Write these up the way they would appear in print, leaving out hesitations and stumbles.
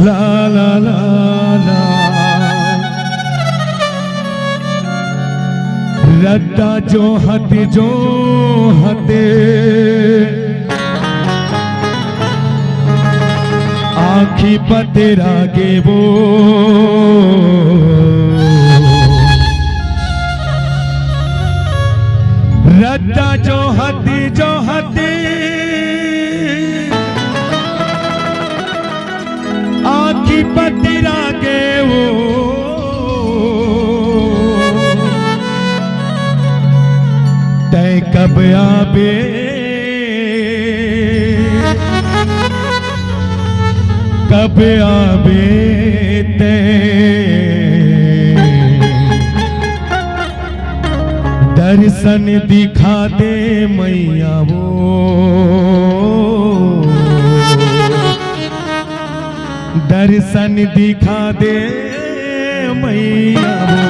ला ला ला ला रद्दा जो हते आखी पतेरा गे वो रद्दा जो हते आखी पतेरा गे वो तय कब आबे ते दर्शन दिखा दे मैया वो दर्शन दिखा दे मैया वो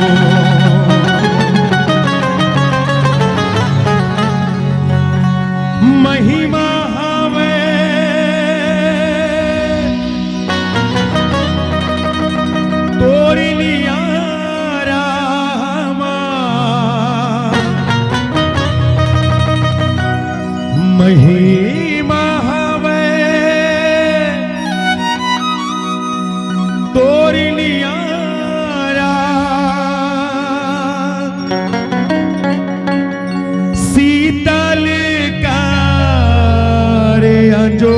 महिमा हवे तोरी लिया रामा महिमा हवे तोरी लिया शीतल जो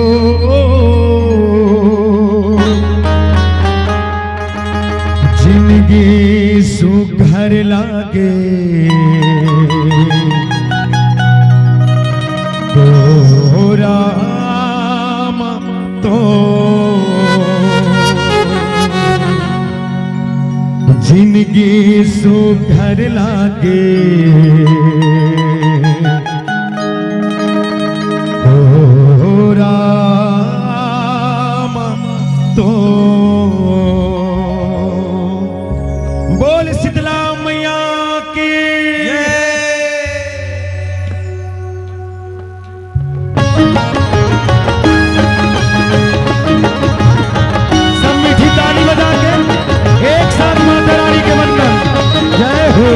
जिंदगी सुघर लागे तो राम तो जिंदगी सुघर लागे राम तो बोल शीतला मैया की सब मीठी ताली बजा के एक साथ माता रानी के वंदन जय हो।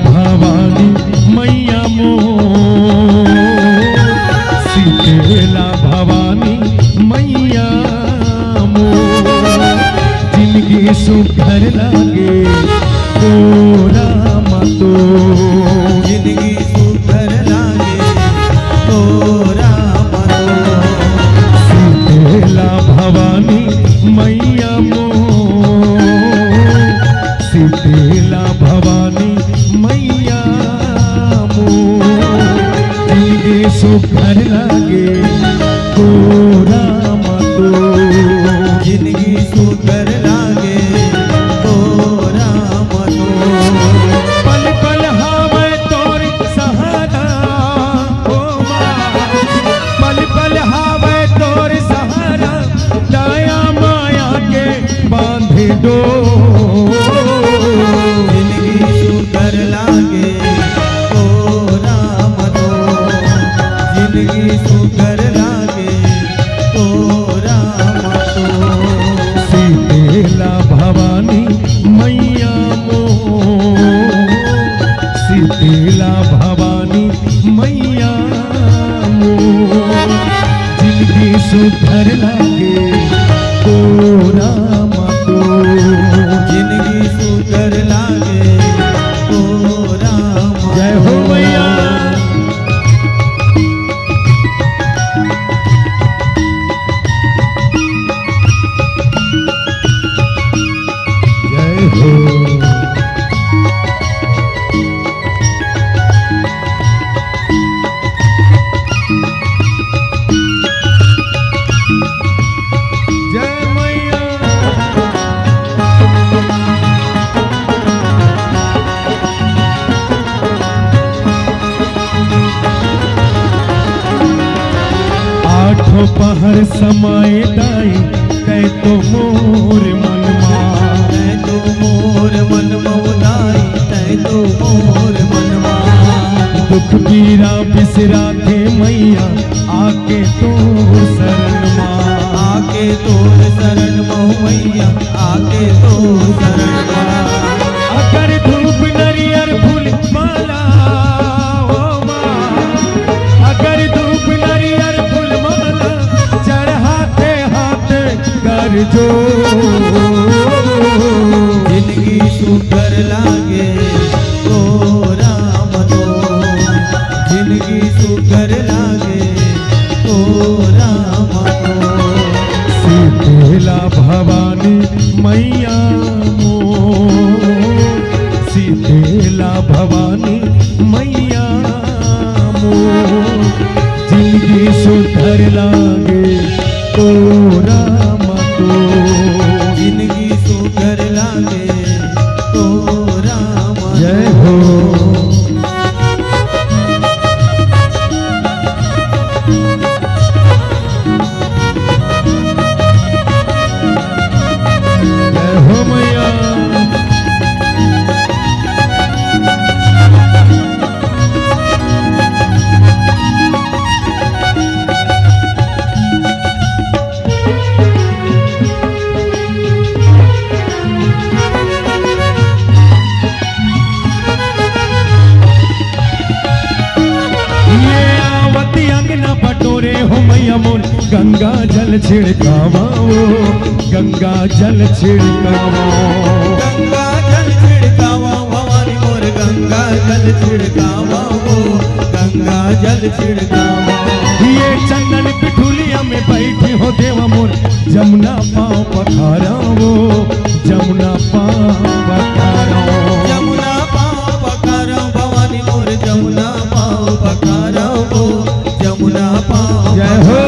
भवानी मैया मो शीतला भवानी मैया मो जिंदगी सुघर लागे तो राम तो जिंदगी सुघर लागे तो राम तो शीतला भवानी मैया मो शीतला भवानी मैया मो जिंदगी सुघर लागे तो राम तो जिंदगी सुघर लागे तो राम तो पल पल हावे तोरी सहारा ओ माँ पल पल हावे तोरी सहारा दया माया के बांधे दो सुघर लागे तो राम तो जिंदगी सुघर लागे तो राम तो शीतला भवानी मैया मो शीतला भवानी मैया मो जिंदगी सुघर लागे तो राम तो जिंदगी सुघर लागे तो राम जय हो मैया। जय हो आहो पहर समाए दाई तै तो मोर मनमा तै तो मोर मन मौदाई तै तो मोर मनमा दुख पीरा बिसरा थे मैया आके तोर शरण माँ आके तोर शरण मैया आके तोर शरण अगर धूप नरियर फूल माला ओ माँ अगर धूप नरियर फूल माला चढ़ाते हाथ कर जो जिंदगी सुकर लागे ओ राम दो जिंदगी सुकर लागे ओ राम दो शीतला भवानी मैया मोर शीतला भवानी मैया मोर जिंदगी सुधर लागे ओ राम तो जिंदगी सुकर लागे ओ राम जय हो जय हो मैया ये आवती अंगना बटोरे हो मैया मोर गंगा जल छिड़कावा ओ गंगा जल छिड़कावा गंगा जल छिड़कावा भवानी मोर गंगा जल छिड़कावा वो गंगा जल छिड़कावा ये चंदन पिठुलिया में बैठी हो देवा मोर जमुना पाँव पखारा वो जमुना पाँव पखारा जमुना पाँव पखारा भवानी मोर जमुना पाँव पखारा वो जमुना पाँव जय हो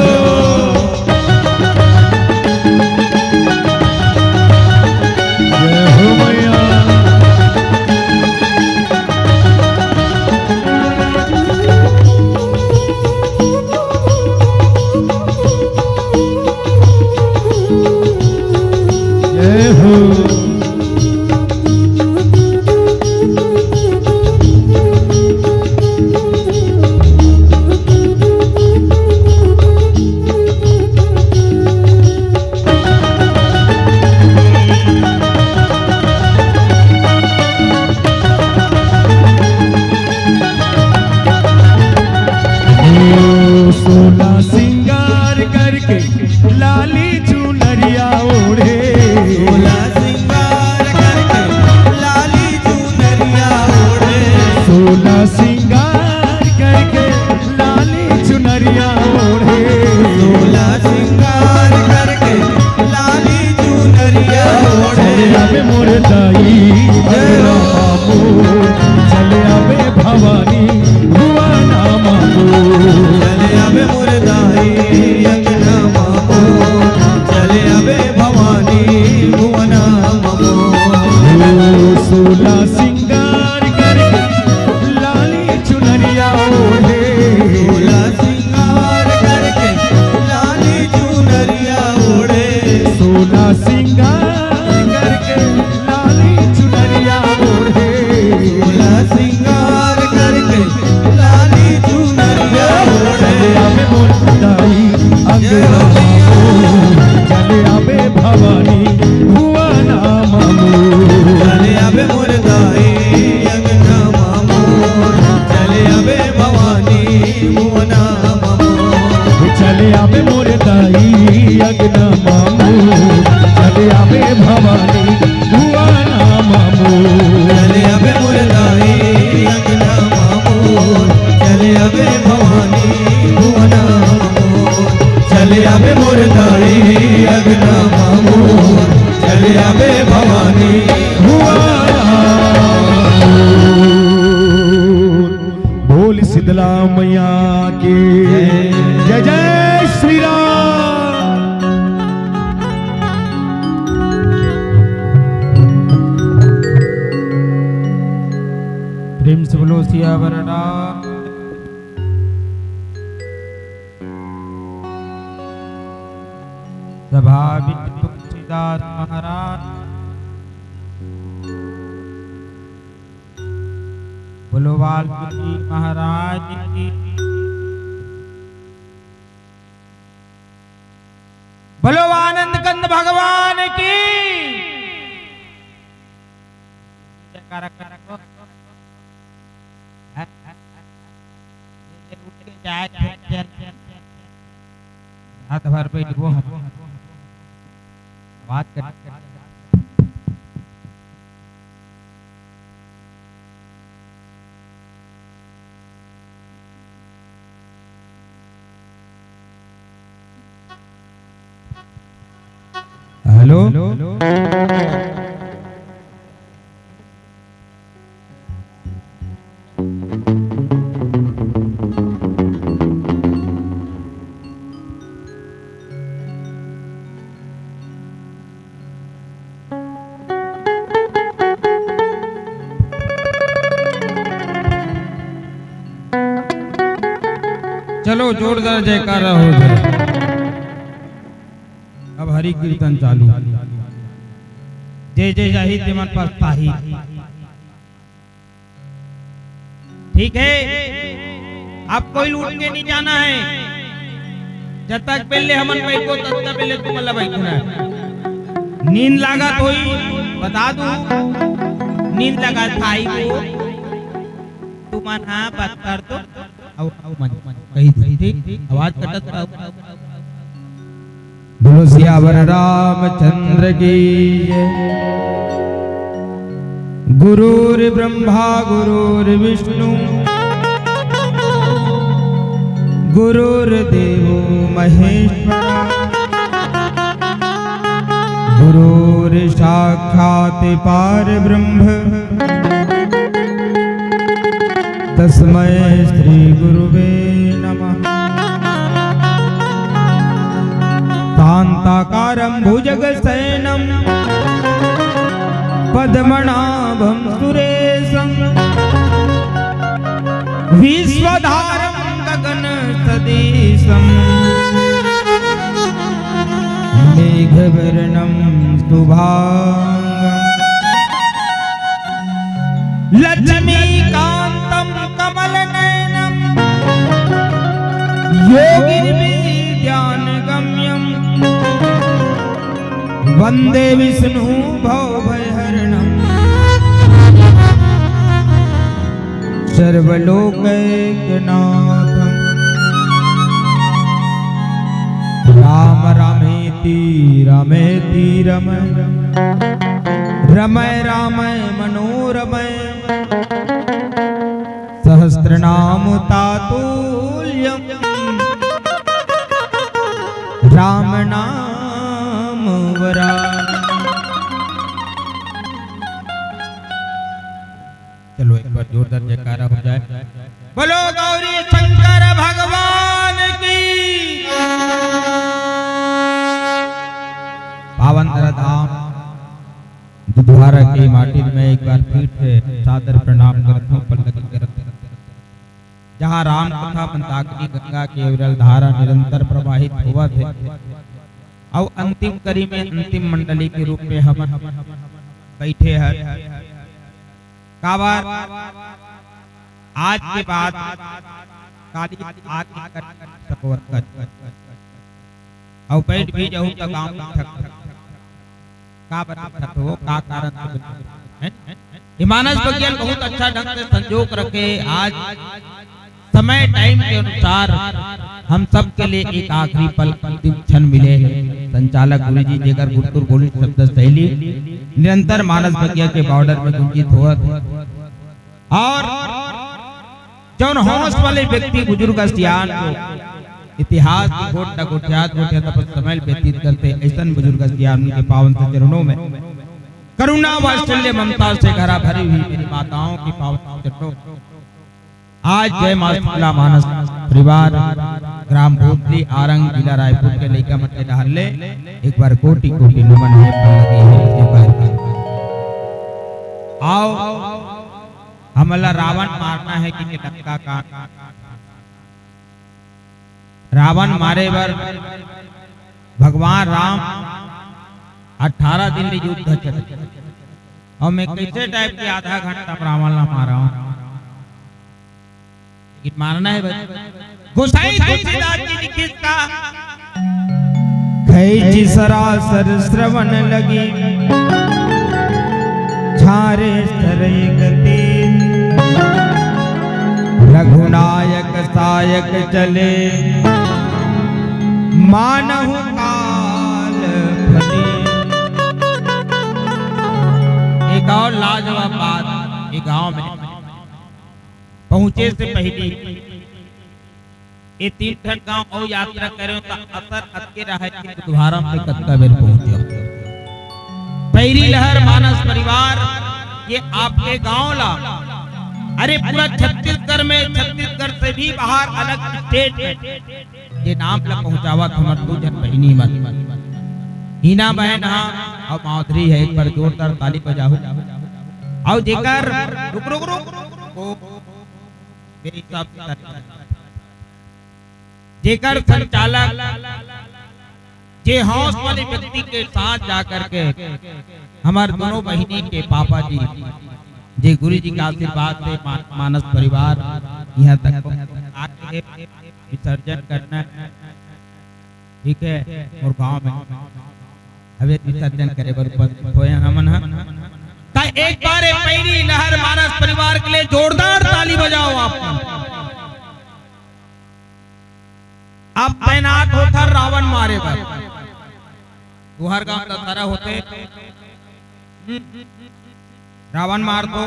जय हो मैया जय हो सोला सिंगार करके लाली चुनरिया ओढ़े सोला सिंगार करके लाली चुनरिया ओढ़े सोला सिंगार करके लाली चुनरिया ओढ़े सोला सिंगार करके लाली चुनरिया ओढ़े चले आवे मोर दाई अगरा बाबू चले आवे भवानी भुवना मामू चले आवे मोर दाई अंगना मामो चले आवे भवानी भुवना मामो सोला सिंगार करके लाली चुनरिया ओढ़े सोला सिंगार करके लाली चुनरिया ओढ़े सोला सिंगार करके लाली चुनरिया ओढ़े सोला सिंगार करके लाली चुनरिया ओढ़े चले आवे मोर दाई अगरा मामू चले आवे भवानी भुवना मामू चले आवे मोर दाई अंगना मामो चले आवे भवानी भुवना मामो चले आवे मोर दाई अगना मामू चले आवे भवानी भुवना मामू चले आवे मोर दाई अंगना मामो चले आवे भवानी भुवना मामो चले आवे मोर दाई अंगना मामो चले आवे भवानी बोल शीतला मैया की जय जय श्री राम। प्रेम से बोलो सियावर राम। प्रभावित तुलसीदास महाराज बोलो वाल्मीकि महाराज की बोलो आनंद कंद भगवान की हाथ भर पे वो बात कर हेलो चलो जोरदार जयकारा हो जाए। अब हरि कीर्तन चालू। जय जय जाहि मन पाता ही। ठीक है, अब कोई लूट के नहीं जाना है। जब तक पहले हमन बैठो तब तक पहले तुम अल्लाह बैठना है। नींद लगा तो ही बता दू, नींद लगा थाई को तुम हाँ बात कर दो। कही थी आवाज कटत बोलो सियावर रामचंद्र की गुरुर ब्रह्मा गुरुर विष्णु गुरुर देवो महेश्वरा गुरुर साक्षात् परब्रह्म तस्मै श्री गुरुवे नमः। शान्ताकारं भुजगशयनं पद्मनाभं सुरेशं विश्वधारं गगनसदृशं मेघवर्णं शुभांगं लक्ष्मीकान्तं कमलनयनं योगिर्विद्यानगम्यं वन्दे विष्णु भवभयहरणं सर्वलोकैकनाथं। राम रामेति रमेति रमय रमय रामय मनोरमय सहस्रनाम तातुल्यं राम नाम वरानने। चलो एक बार जोरदार जयकारा हो जाए। बोलो गौरी शंकर भगवान की। पावन धाम दुधवारा की माटी में एक बार फिर से सादर प्रणाम करता हूँ। पल्लवी करता जहाँ राम कथा मंदाकिनी गंगा की अविरल धारा निरंतर प्रवाहित हुआ थे और अंतिम कड़ी में अंतिम मंडली के रूप में हम बैठे हैं। काबार आज के बाद काली आके कर सकोर कर और बैठ भी जाऊँ तो काम ठक का बराबर हो का कारण है। मानस विज्ञान बहुत अच्छा ढंग से संजोग रखे। आज समय टाइम के अनुसार हम सब के लिए एक आखिरी पल अंतिम क्षण मिले हैं। संचालक गुरु जी जेकर गुरुकुल गोली शब्द शैली निरंतर मानस विज्ञान के बॉर्डर में गुंजित हुआ और जौन होश वाले व्यक्ति बुजुर्ग सियान इतिहास की गोट न गोठियात गोठिया तप समय व्यतीत करते ऐसा बुजुर्ग सियान के पावन चरणों में करुणा वात्सल्य ममता से घरा भरी हुई मेरी माताओं की पावन चरणों आज जय माता मानस परिवार ग्राम भोतली आरंग जिला रायपुर के लेका मटे डहले एक बार कोटि कोटि नमन है। आओ हमला रावण मारना है कि टक्का का रावण मारे बर भगवान राम 18 दिन ले युद्ध चले और मैं कैसे टाइप के आधा घंटा रावण ला मारा हूं, लेकिन मारना है गोसाई तुलसीदास जी लिखित का खैची सरासर श्रवण लगी झारे सरय गति रघुनायक सायक चले मानहु काल फली। एक और लाजवाब बात, एक गांव में पहुंचे से पहले ये 3 ठन गांव और यात्रा करे तो असर अटके रहे कि बुधवारा पे कत्का बेल पहुंचे। पहली लहर मानस परिवार ये आपके गांव ला, अरे पूरा छत्तीसगढ़ में, छत्तीसगढ़ से भी बाहर अलग स्टेट ये नाम ला पहुंचावा हमर 2 जन बहिनी मत हीना बहन हा और माधुरी है। एक बार जोरदार ताली बजाओ। और जेकर रुक रुक रुक वो मेरे हिसाब से जेकर संचालक जे हौस वाले व्यक्ति के साथ जाकर के हमारे दोनों बहिनी के पापा जी जे गुरु जी का आशीर्वाद से मानस परिवार यहाँ तक आके विसर्जन करना, ठीक है। और गांव में हवे विसर्जन करे बर होए हमन का एक बार पहली लहर मानस परिवार के लिए जोरदार ताली बजाओ। आप तैनात होकर रावण मारे बर हर गांव दशहरा होते रावण मार दो,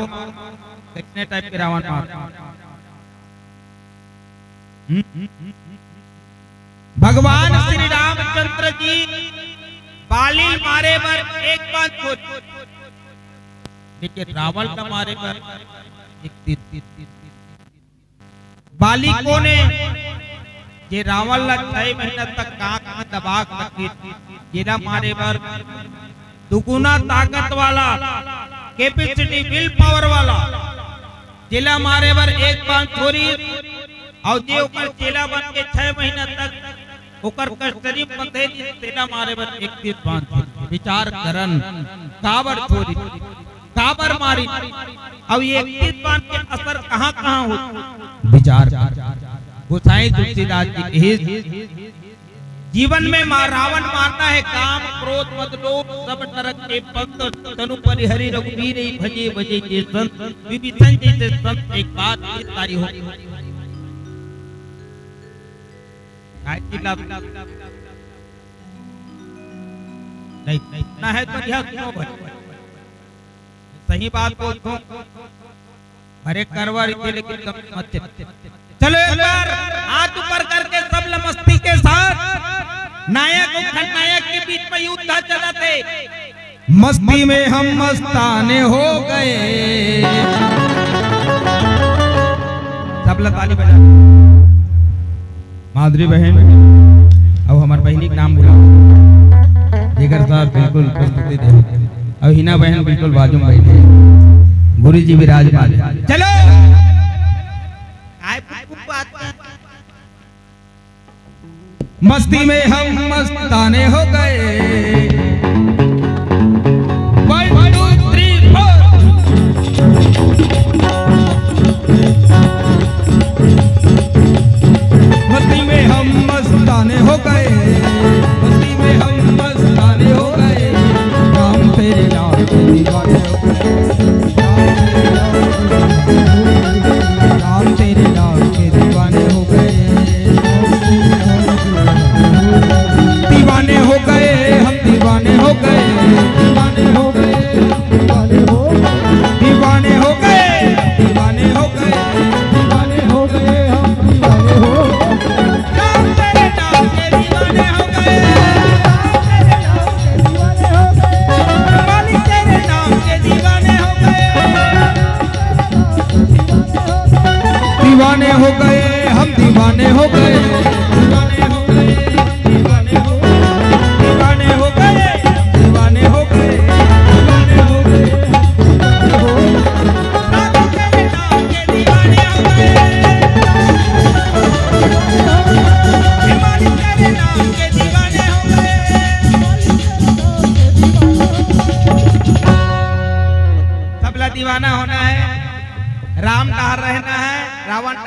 कितने टाइप के रावण मार दो। भगवान श्री रामचंद्र जी बाली मारे पर एक बात छोड़, लेकिन रावण का मारे पर एक तीर। बाली को ने ये रावण ला 6 महीना तक कहां दबा रखी, जेला मारे पर दुगुना ताकत वाला कैपेसिटी विल पावर वाला जेला मारे बर एक बात छोरी और जे ओकर चेला बन के 6 महीना तक ओकर कष्टरी बंधे तेला मारे बर 31 बांध। विचार करन काबर छोरी काबर मारी और ये 31 बांध के असर कहां हो विचार गोसाई तुलसीदास जी जीवन में रावण मारना है काम क्रोध मद लोभ सब नरक के पंथ तनु परिहरि रघुवीर भजे भजे जे संत विभीषण जैसे संत एक बात ये तारी हो नहीं ना है तो यह क्यों भाई सही बात बोल अरे करवा रही लेकिन कम मत चलो एक बार हाथ ऊपर करके सब मस्ती के साथ नायक और खलनायक के बीच में युद्ध चला थे। मस्ती में हम मस्ताने हो गए। सब ताली बजा। माधुरी बहन अब हमार बहनी के नाम बुलाओ, जिगर साहब बिल्कुल प्रस्तुति दे और हिना बहन बिल्कुल बाजू में बैठे, गुरु जी विराजमान। चलो मस्ती में हम मस्ताने हो गए। 1 2 3 4 मस्ती में हम मस्ताने हो गए, मस्ती में हम मस्ताने हो गए। राम तेरे नाम के दीवाने हो गए, राम तेरे नाम के दीवाने हो गए, दीवाने हो गए हम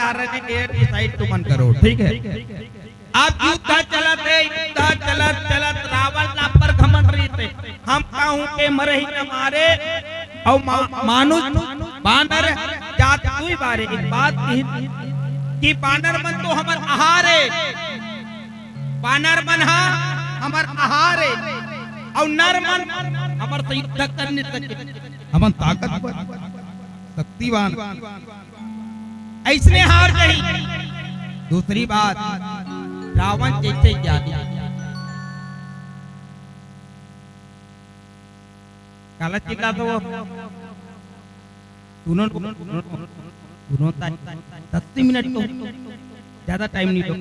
जा रहे हैं एयर डिसाइड टू 1 करोड़, ठीक है। अब युद्ध चलत रावण ना पर घमंड रही थे, हम कहूं के मरे ही न मारे और मानुष बानर जात दुई बारे। एक बात कि बानर मन तो हमर आहार है, बानर मन हा हमर आहार है, और नर मन हमर से युद्ध करने सके, हमन ताकतवर शक्तिवान, ऐसने हार गई। दूसरी बात, रावण जैसे ज्ञानी काला चिल्ला तो सुनो 10 मिनट तो ज्यादा टाइम नहीं दो,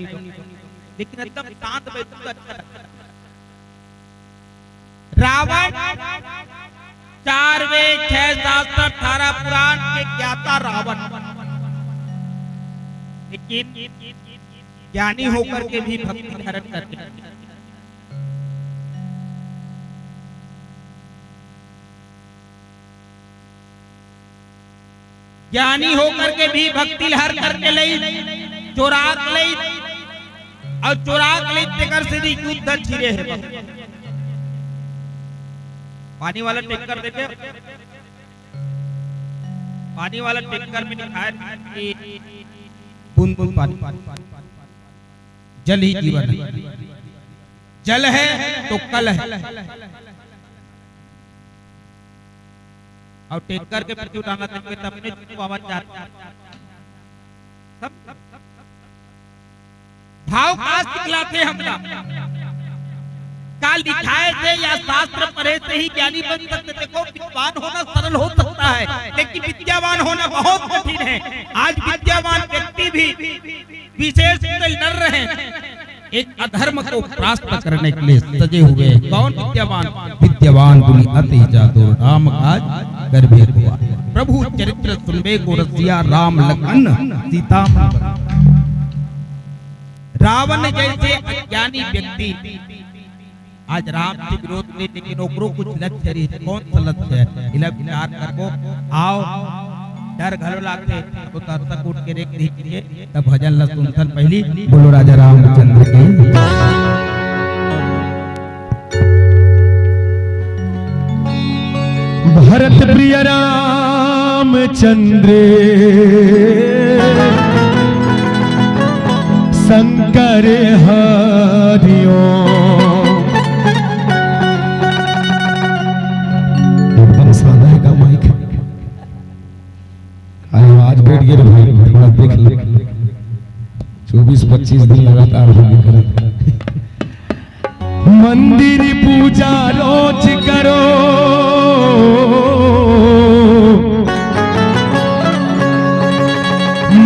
लेकिन एकदम शांत बैठो अच्छा। रावण 4 वेद 6 शास्त्र 18 पुराण के ज्ञाता रावण, लेकिन ज्ञानी होकर के भी भक्ति धारण करते हैं। ज्ञानी होकर के भी भक्ति हर करके लई चोराक लई और चोराक लई तेकर से युद्ध छिरे है। पानी वाला टैंकर देखे, पानी वाला टैंकर में लिखा है कि बूंद बूंद पानी, जल ही जीवन है, जल है तो कल है। और टैंकर के प्रति उठाना चाहिए, तब ने आवाज जाती भाव का सिखलाते हमरा काल दिखाए थे या शास्त्र पढ़े से ही ज्ञानी बन सकते थे। को विद्वान होना सरल हो सकता है, लेकिन विद्यावान होना बहुत कठिन है। आज विद्यावान व्यक्ति भी विशेष से लड़ रहे हैं एक अधर्म को परास्त करने के लिए सजे हुए। कौन विद्यावान? विद्यावान गुनी अति जादू राम काज कर भेद हुआ। प्रभु चरित्र सुनबे को रसिया राम लखन सीता। रावण जैसे अज्ञानी व्यक्ति आज राम के विरोध में, लेकिन ओकरो कुछ लक्ष्य रही है। कौन सा लक्ष्य है? इला विचार करको आओ, डर घलो लागते तो तक उठ के देख लीजिए। तब भजन ला सुनथन पहली बोलो राजा रामचंद्र की। भरत प्रिय रामचंद्र शंकर हरिओ। एकदम सादा है का माइक, आज बैठ गए भाई, थोड़ा देख ले। 24-25 दिन लगातार होगी करत। मंदिर पूजा रोज करो,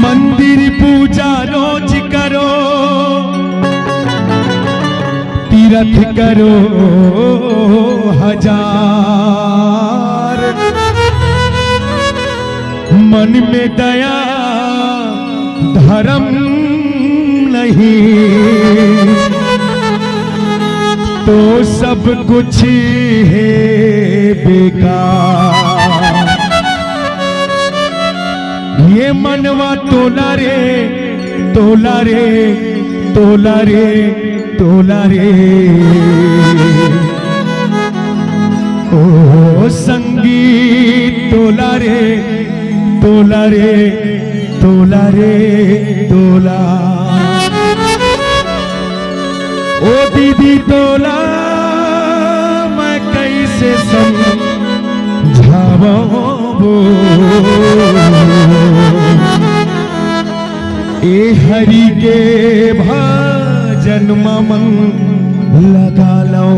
मंदिर पूजा रोज करो, तीर्थ करो 1000। मन में दया धर्म नहीं तो सब कुछ है बेकार। ये मनवा तोला रे तोला रे तोला रे तोला रे। ओ संगीत तोला रे तोला रे तोला रे तोला। ओ दीदी तोला मैं कैसे समझावो। ए हरि के भजन मन लगा लो,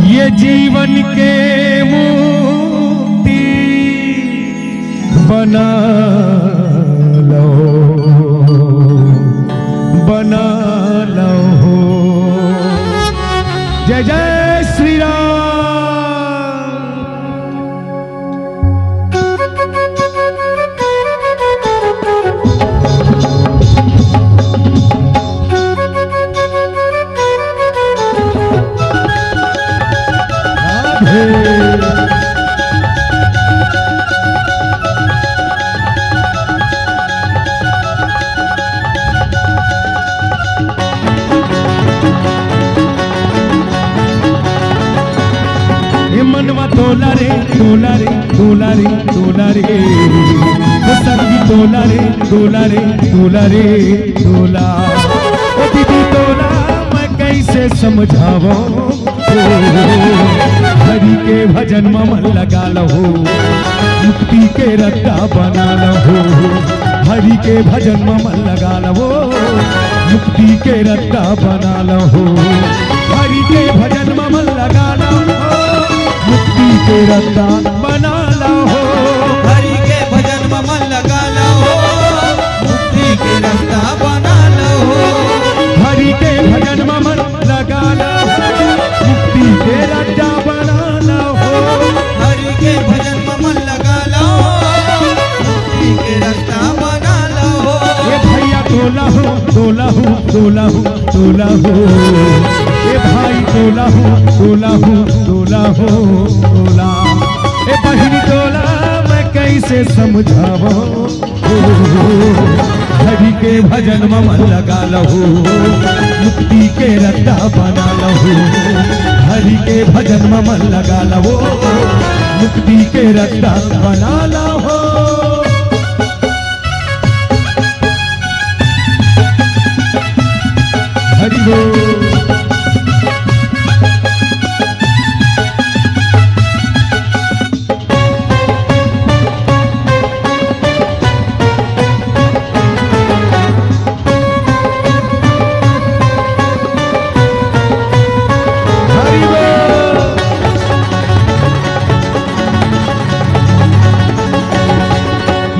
ये जीवन के मुक्ति बना लो, बना लो। जय जय श्री राम। तोला रे तोला रे तोला रे तोला रे वो संगी तोला रे तोला रे तोला रे तोला ओ दीदी तोला मैं कैसे समझावो हरि के भजन में मन लगा लहो मुक्ति के रत्ता बना लहो हरि के भजन में मन लगा लहो मुक्ति के रत्ता बना लहो हरि के भजन में मन लगा लहो मुक्ति के रत्ता बना लहो हरि के भजन में मन लगा लो मुक्ति के रास्ता बना लो हरि के भजन में मन लगा लहो मुक्ति के रत्ता बना लहो हरि के भजन में मन लगा लो मुक्ति के रास्ता बना लो ये भैया तोला हूँ तोला हूँ तोला हूँ तोला हूँ ये भाई तोला हूँ तोला हूँ तोला हूँ तोला ये बहनी तोला मैं कैसे समझावो हरि के भजन में मन लगा लहो मुक्ति के रत्ता बना लहो हरि के भजन में मन लगा लहो मुक्ति के रत्ता बना लहो हरि बोल हरि बोल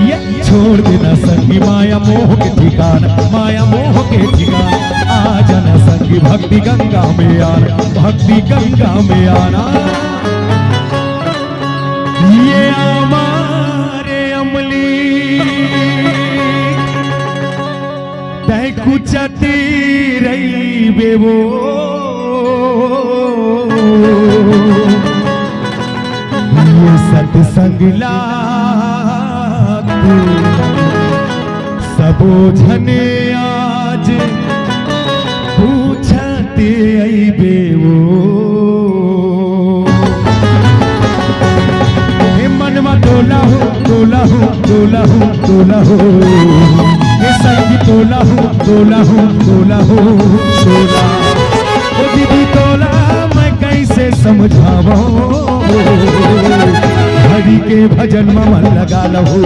ये छोड़ देना संगी माया मोह के ठिकाना माया मोह के ठिकाना आ जाना संगी भक्ति गंगा में आना भक्ति गंगा में आना ये हमारे अमली तय कुचती रही बेवो ये सत्संग लागू सबो झने आज पूछते आई बेवो हे मनवा तोला हूँ तोला हूँ तोला हूँ तोला हूँ हे संगी तोला हूँ तोला हूँ तोला हूँ तोला ओ दीदी तोला मैं कैसे समझावो हरि के भजन में मन लगा लहो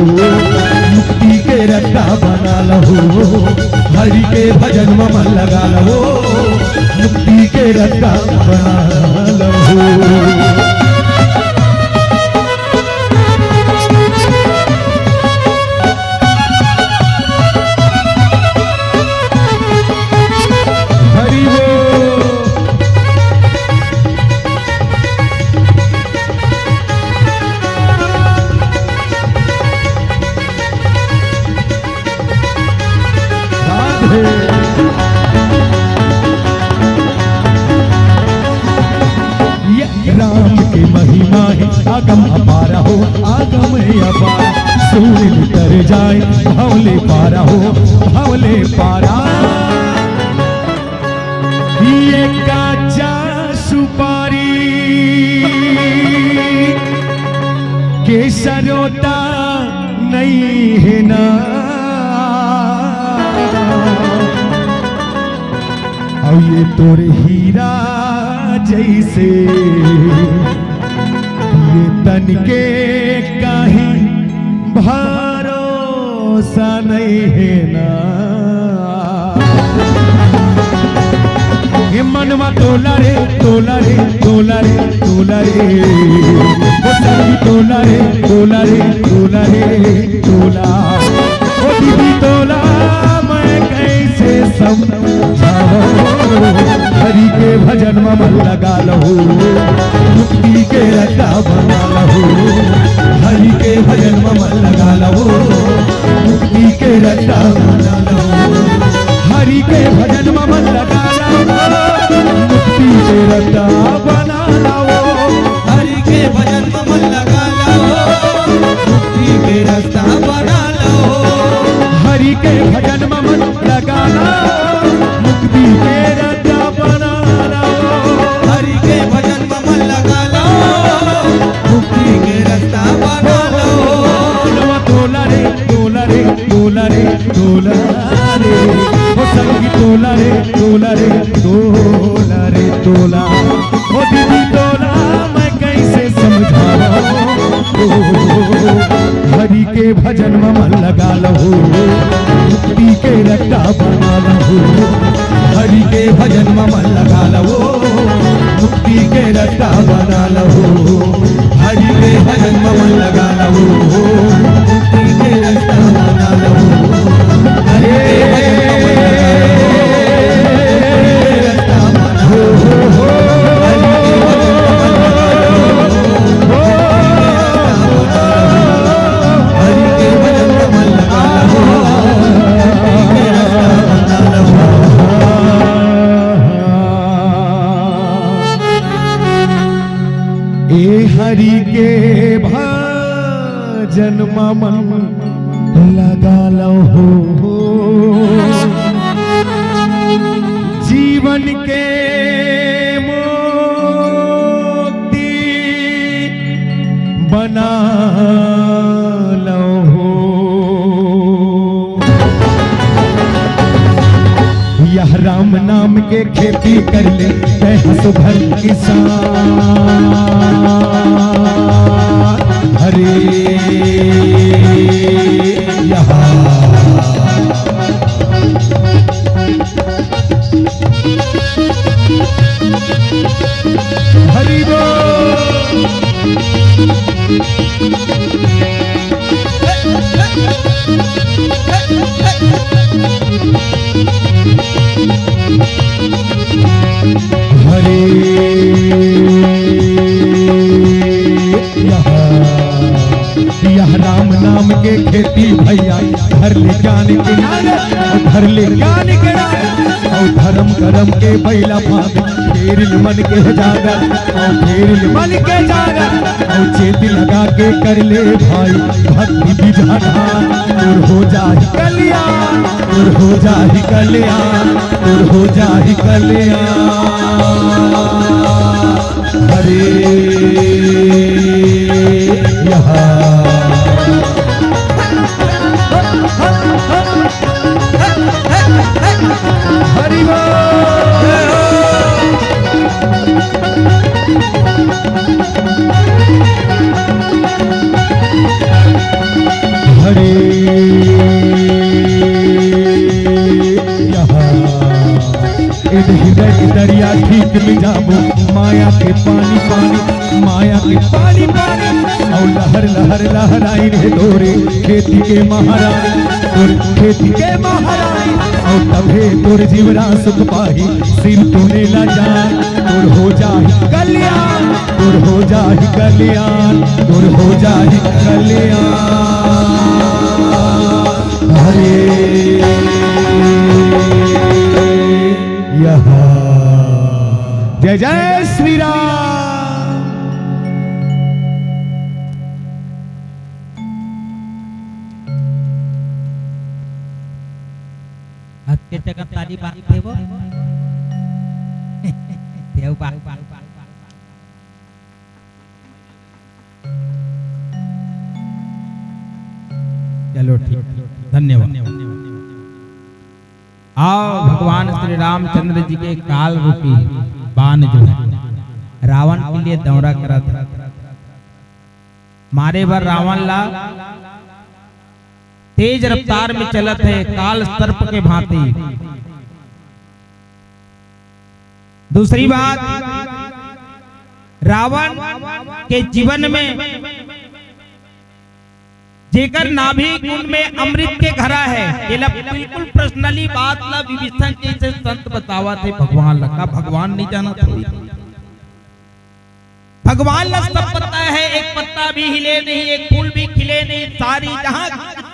मुक्ति के रत्ता बना लहो हरि के भजन में मन लगा लहो मुक्ति के रत्ता बना लहो हरि बोल ये राम की महिमा है आगम अपारा हो आगम अपारा सूर्य उतर जाए भवले पारा हो भवले पारा ये काचा सुपारी केसरोता नहीं है ना और ये तोरे हीरा जैसे ये तन के कहीं भरोसा नहीं है ना ये मनवा तोला रे तोला रे तोला रे तोला रे वो संगी तोला रे तोला रे तोला रे तोला ओ दीदी तोला मैं कैसे समझाऊं हरि के भजन में मन लगा लहो मुक्ति के रत्ता बना लहो हरि के भजन में मन लगा लहो मुक्ति के रत्ता बना लहो हरि के भजन में मन लगा लहो मुक्ति के रत्ता बना लहो हरि के भजन में मन लगा लो मुक्ति के रास्ता बना लो हरि के भजन में मन लगा लो मुक्ति के रत्ता बना लो हरि के भजन में मन लगा लो रट्टा बना लो, हरि के भजन में मन लगा लो, मुक्ति के रट्टा बना लो, हरि के भजन में मन लगा लो, मुक्ति के रट्टा बना लो, हरि के भजन में मन लगा लो, रट्टा बना लो, हरि के भजन में मन लगा लो, हरि के भजन में मन लगा लो, ए हरि के भजन में मन लगा लो, जीवन के मोती बना लो, यह राम नाम के खेती कर ले हंसो भर किसान, हरे यहाँ हरि बोल, हरे यह राम नाम के खेती भैया धर ले ज्ञान किनारे, धर ले ज्ञान किनारे, और धर्म करम के बैला फाद फेरिल मन के जागर, और फेरिल मन के जागर, और चेती लगा के कर ले भाई भक्ति बिझाना, दूर हो जाहि कल्याण, दूर हो जाहि कल्याण, दूर हो जाहि कल्याण, हरे यहाँ हरि बोल, हरे यहाँ हृदय की दरिया ठीक मिजाबो, माया के पानी पानी, माया के पानी पानी, और लहर लहर लहराई रे दोरे खेती के महारानी, तोर खेती के महारानी, और तभे तोर जीवरा सुख पाही, सिर तोने ला जान, तोर हो जाहि कल्याण, तोर हो जाहि कल्याण, तोर हो जाहि कल्याण, हरे यहाँ जय जय श्री राम। के जगह तारी बात थे वो देव बात चलो ठीक, धन्यवाद। आओ भगवान श्री रामचंद्र जी के काल रूपी बाण जो है रावण के लिए दौरा करा था, मारे बार रावण ला तेज रफ्तार में चलत है काल सर्प के भांति। दूसरी बात, रावण के जीवन में जेकर नाभि कुंड में अमृत के घरा है, ये बिल्कुल पर्सनली बात ला विभीषण जैसे संत बतावा थे, भगवान लगा भगवान नहीं जाना थोड़ी, भगवान ला सब पता है, एक पत्ता भी हिले नहीं, एक फूल भी खिले नहीं, सारी जहां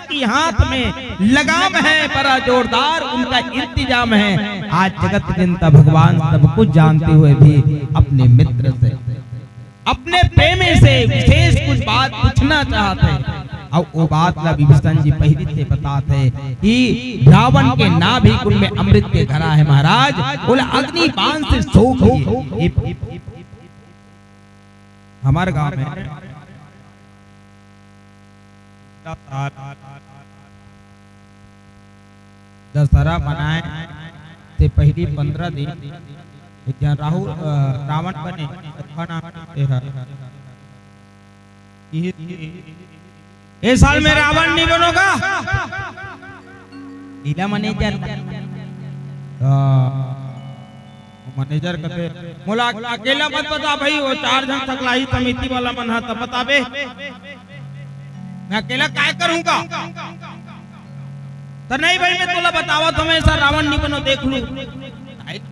की हाथ में लगाम है बड़ा जोरदार, उनका इंतजाम है। आज जगत जनता भगवान सब कुछ जानते हुए भी अपने मित्र से, अपने प्रेमी से विशेष कुछ बात पूछना चाहते हैं, और वो बात ला विभीषण जी पहले से बताते कि रावण के नाभि कुंड में अमृत के घरा है महाराज, बोला अग्नि बाण से सोख हमारे गांव में दशहरा मनाए से पहली 15 दिन राहुल रावण बने इस साल में रावण नहीं बनोगा, इला मैनेजर मैनेजर कते मोला अकेला मत बता भाई, वो 4 जन सकलाई समिति वाला मन हा, तब बताबे मैं अकेला काय करूंगा। तो नहीं भाई मैं तोला बतावा तो मैं ऐसा रावण नहीं बनो, देख लू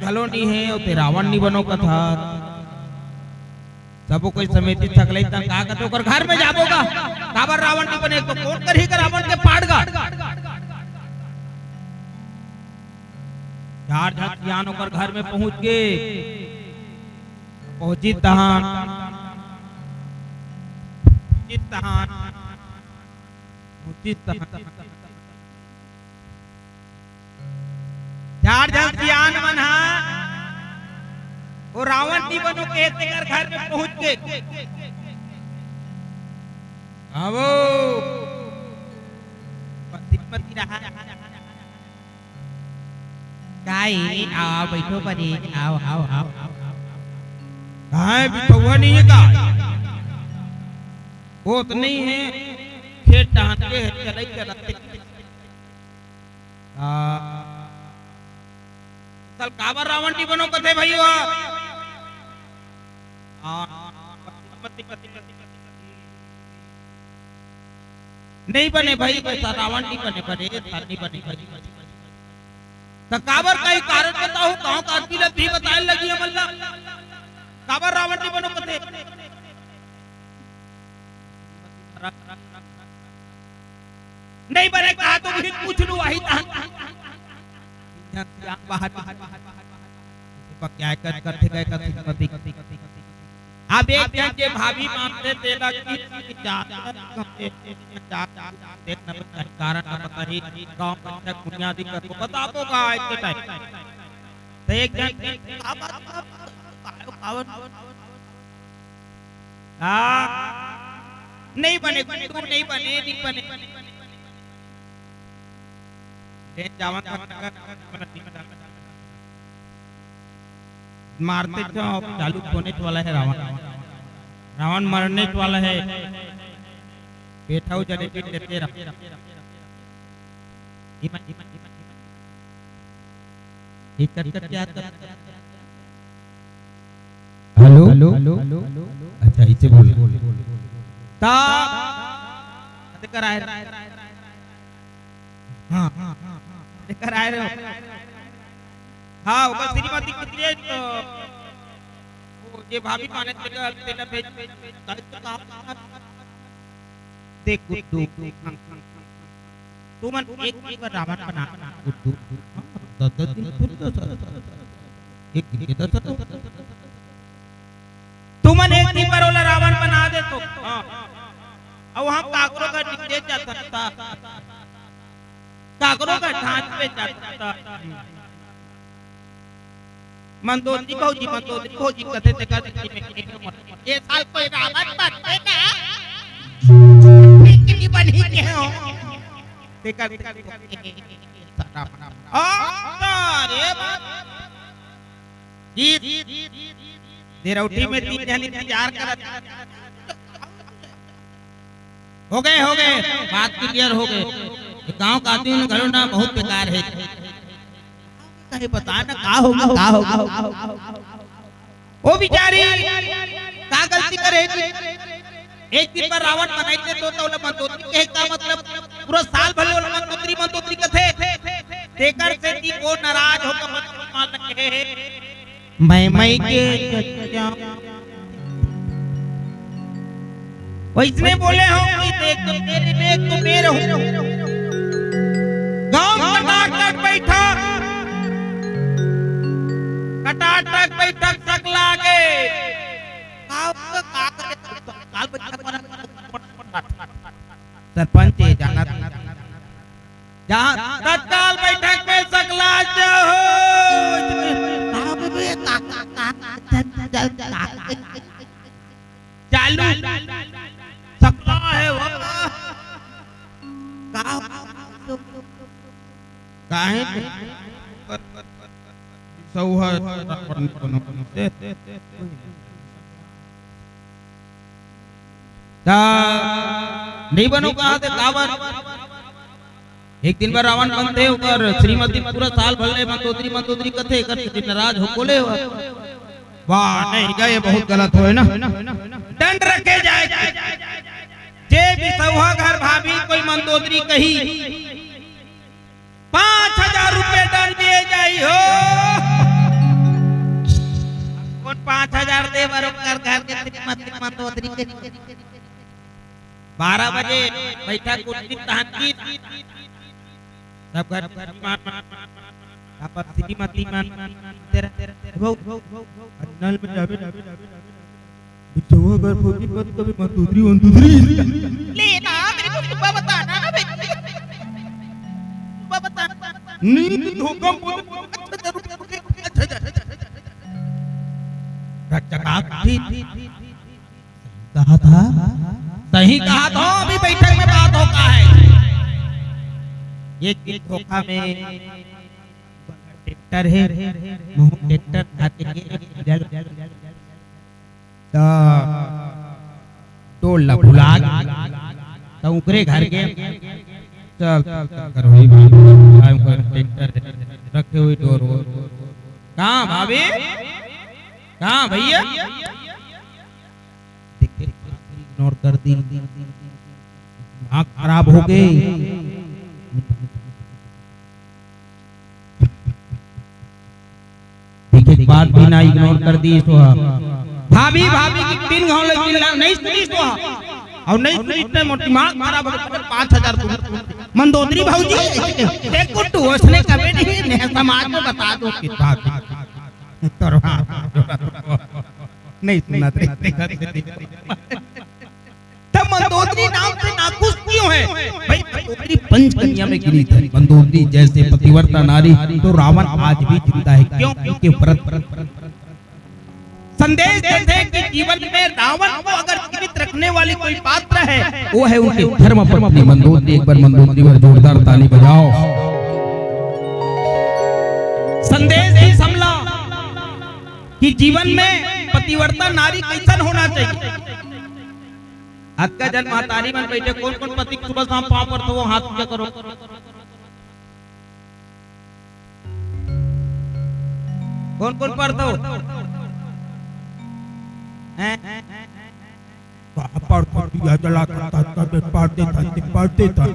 घलो नहीं है ते रावण नहीं बनो कथा सबो कोई समिति थकलाई ता का कतो कर घर में जाबोगा काबर रावण नहीं बने तो कौन करही कर रावण के पाड़गा। 4 झटियान ओकर घर में पहुंच गए, पहुंची तहां झाड़ झटियान मन हा वो रावण नहीं बनो के तेकर घर में पहुंच गए। आवो पति रहा गाय आओ बैठो परी, आओ आओ आओ गाय बिठौआ नहीं है का वो तो नहीं है खेत डांट के चले चलते चल काबर रावण नहीं बनो कथे भाई वो नहीं बने भाई, वैसा रावण नहीं बने नहीं बने भाई। तो काबर कई कारण बताओ गांव का आदमी भी बताए लगी है मल्ला काबर रावण नहीं बनो कथे नहीं बने कहा तो भी पूछ लू वही बाहर क्या करते गए कथी अब एक जन के भाभी मानते तेला की देखना कारण बताही गांव पंचायत बुनियादी कर बताओ का इतने टाइम तो एक जन नहीं बने तू नहीं बने जावन मारते चालू होने वाला है रावण मरने वाला है बैठा हो जले लेते हेलो हेलो अच्छा इसे बोल ता कराए हाँ कराए रहे हाँ ऊपर श्रीमती कितने तो ये भाभी माने तेरा भेज देख गुड्डू तू मन एक बार रावण बना गुड्डू तू मन एक बार वाला रावण बना दे तो और वहां काकरों का डिग्गे जाता था काकरों का ढांच पे जाता मंदोदरी भौजी कथे ते ये साल कोई रावण बनते ना कितनी बनी के हो ते कर अरे जीत देरौठी में 3 जन इंतजार करत हो गए बात क्लियर हो गए। गांव का आदमी घरों ना बहुत बेकार है कहीं बता ना का होगा वो बेचारी का गलती करे एक दिन पर रावण बनाइते तो मंदोदरी के का मतलब पूरा साल भर वाला मंदोदरी कथे देकर से दी वो नाराज होकर मान लगे मैं के वो इसने बोले हो कि देख तो मेरे हो गांव कटाटक बैठक सकला गे सरपंच जाना जहाँ तत्काल बैठक में सकला हो चालू सकला है वो काहे नहीं बनो कहा थे काबर एक दिन बार रावण बनते होकर श्रीमती पूरा साल भर ले मंदोदरी मंदोदरी कथे करते नाराज हो बोले हो वाह नहीं गए बहुत गलत हो ना दंड रखे जाए जे भी सौहा घर भाभी कोई मंदोदरी कही 5,000 रुपए दंड दिए जाई हो कौन 5,000 दे बरोबर घर के श्रीमती मंदोदरी के 12 बजे बैठा कुर्सी तहत सब घर आप श्रीमती तेरा नल में जावे बिचवा घर फोड़ी मत कभी मंदोदरी मंदोदरी लेना मेरे को सुबह बताना ना बेटी सुबह बताना नहीं धोखा बोल अच्छा कहा था सही कहा था अभी बैठक में बात होता है ये धोखा में ट्रैक्टर है ट्रैक्टर आते टोल भुला तो उकरे घर के चल करो ही ट्रैक्टर रखे हुए डोर कहाँ भाभी कहाँ भैया इग्नोर कर दी आँख खराब हो गई एक बात भी ना इग्नोर कर दी सोहा भाभी भाभी की 3 घाव लगी नहीं सुनी सोहा और नहीं सुनी इतने मोटी माँ खराब हो गई 5,000 मंदोदरी भाऊजी देखो तू उसने कभी नहीं समाज को बता दो कि नहीं सुना तब मंदोदरी नाम से नाखुश क्यों है भाई मंदोदरी पंचकन्या में गिरी थी मंदोदरी जैसे पतिव्रता नारी तो रावण आज भी जिंदा है क्यों क्योंकि व्रत संदेश देते कि जीवन में रावण को अगर जीवित रखने वाली कोई पात्र है वो है उनके धर्म पत्नी मंदोदरी एक बार मंदोदरी पर जोरदार ताली बजाओ संदेश ही समला कि जीवन में पतिव्रता नारी कैसन होना चाहिए आज का जन्म मातारी में बैठे कौन कौन पति सुबह शाम पांव पर तो वो हाथ ऊंचा करो कौन कौन पढ़ते हो पढ़ते था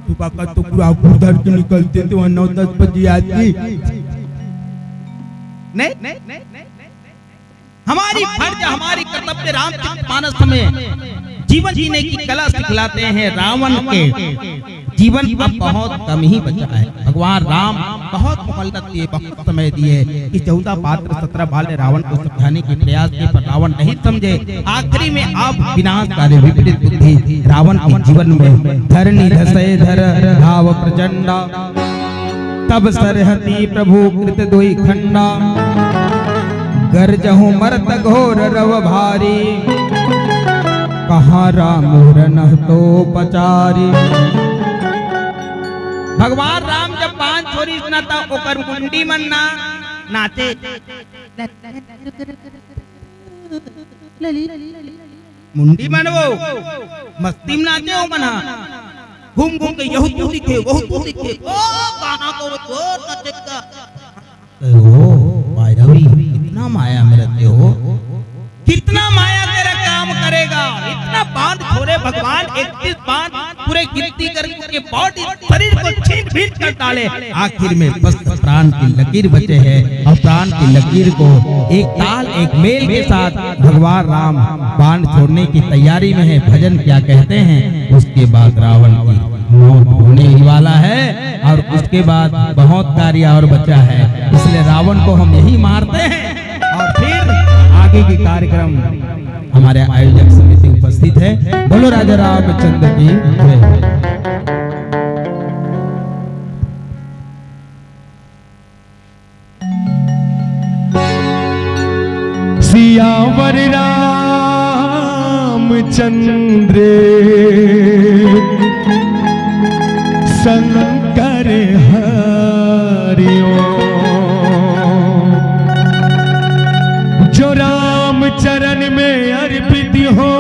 सुबह का तो पूरा उधर के निकलते थे 9-10 बजे आती नहीं हमारी फर्ज हमारी कर्तव्य रामचरितमानस में जीवन जीने की कला सिखलाते हैं रावण के जीवन अब बहुत कम ही बचा है भगवान राम बहुत मोहल्लत दिए बहुत समय दिए कि 14 पात्र 17 बाल रावण को समझाने के प्रयास किए पर रावण नहीं समझे आखिरी में अब विनाशकारी विपरीत बुद्धि रावण के जीवन में धरनी धसे धर धाव प्रचंडा तब सरहती प्रभु कृत दोई खंडा गरजहु मरत घोर रव भारी कहाँ राम न तो पचारी भगवान राम जब 5 छोरी सुना था ओकर मुंडी मन्ना नाचे मुंडी मनवो मस्ती में नाचे हो मना घूम घूम के यहू तू दिखे वो तू दिखे ओ गाना को जोर नचेगा ओ मायावी कितना माया में रहते हो कितना माया तेरा काम करेगा इतना बांध छोड़े भगवान 31 बांध पूरे गिनती करके बॉडी शरीर को छीन भीट कर डाले आखिर में बस प्राण की लकीर बचे है और प्राण की लकीर को एक ताल एक मेल के साथ भगवान राम बांध छोड़ने की तैयारी में है भजन क्या कहते हैं उसके बाद रावण की मौत होने ही वाला है और उसके बाद बहुत कार्य और बचा है इसलिए रावण को हम यही मारते हैं और फिर आगे के कार्यक्रम हमारे आयोजक समिति उपस्थित है बोलो राजा रामचंद्र की जय सियावर रामचंद्र शंकर हरिओ जो राम चरण में अर्पित हो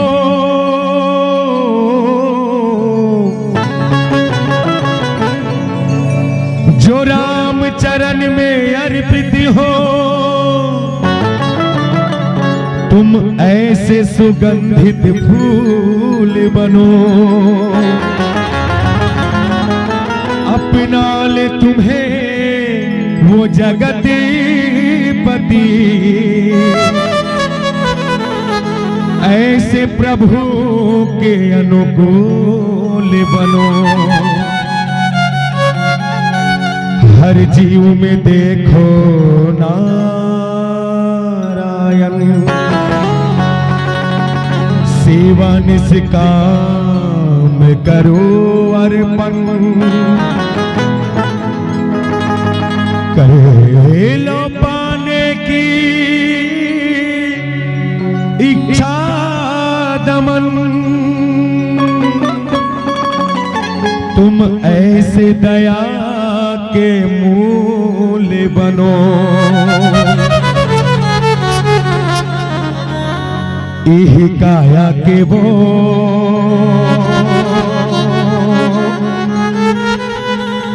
चरण में अर्पित हो, तुम ऐसे सुगंधित फूल बनो, अपना ले तुम्हें वो जगत पति, ऐसे प्रभु के अनुकूल बनो। हर जीव में देखो नारायण, सेवा निष्काम करो अर्पण, करे लो पाने की इच्छा दमन, तुम ऐसे दया के मूल बनो। इही काया के वो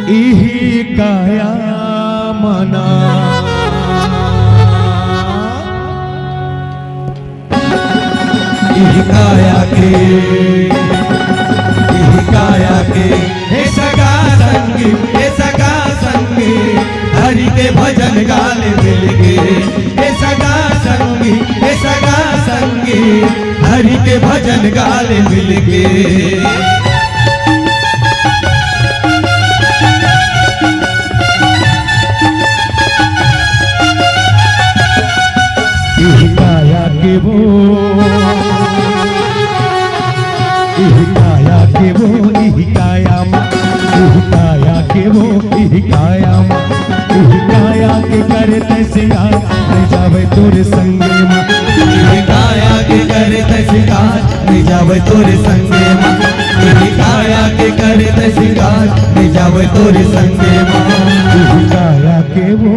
इही काया मना, इही काया के हे सगा संगी, हे सगा संगी, हरि के भजन गाले मिल के, हे सगा संगी, हे सगा संगी, हरि के भजन गाले मिल के। इही काया के वो इही काया के वो इही काया माँ, इही काया के वो इही काया माँ, इही काया के करते सिंगार ले जावे तोरे संगे माँ, इही काया के करते सिंगार ले जावे तोरे संगे माँ, इही काया के करते सिंगार ले जावे तोरे संगे माँ। इही काया के वो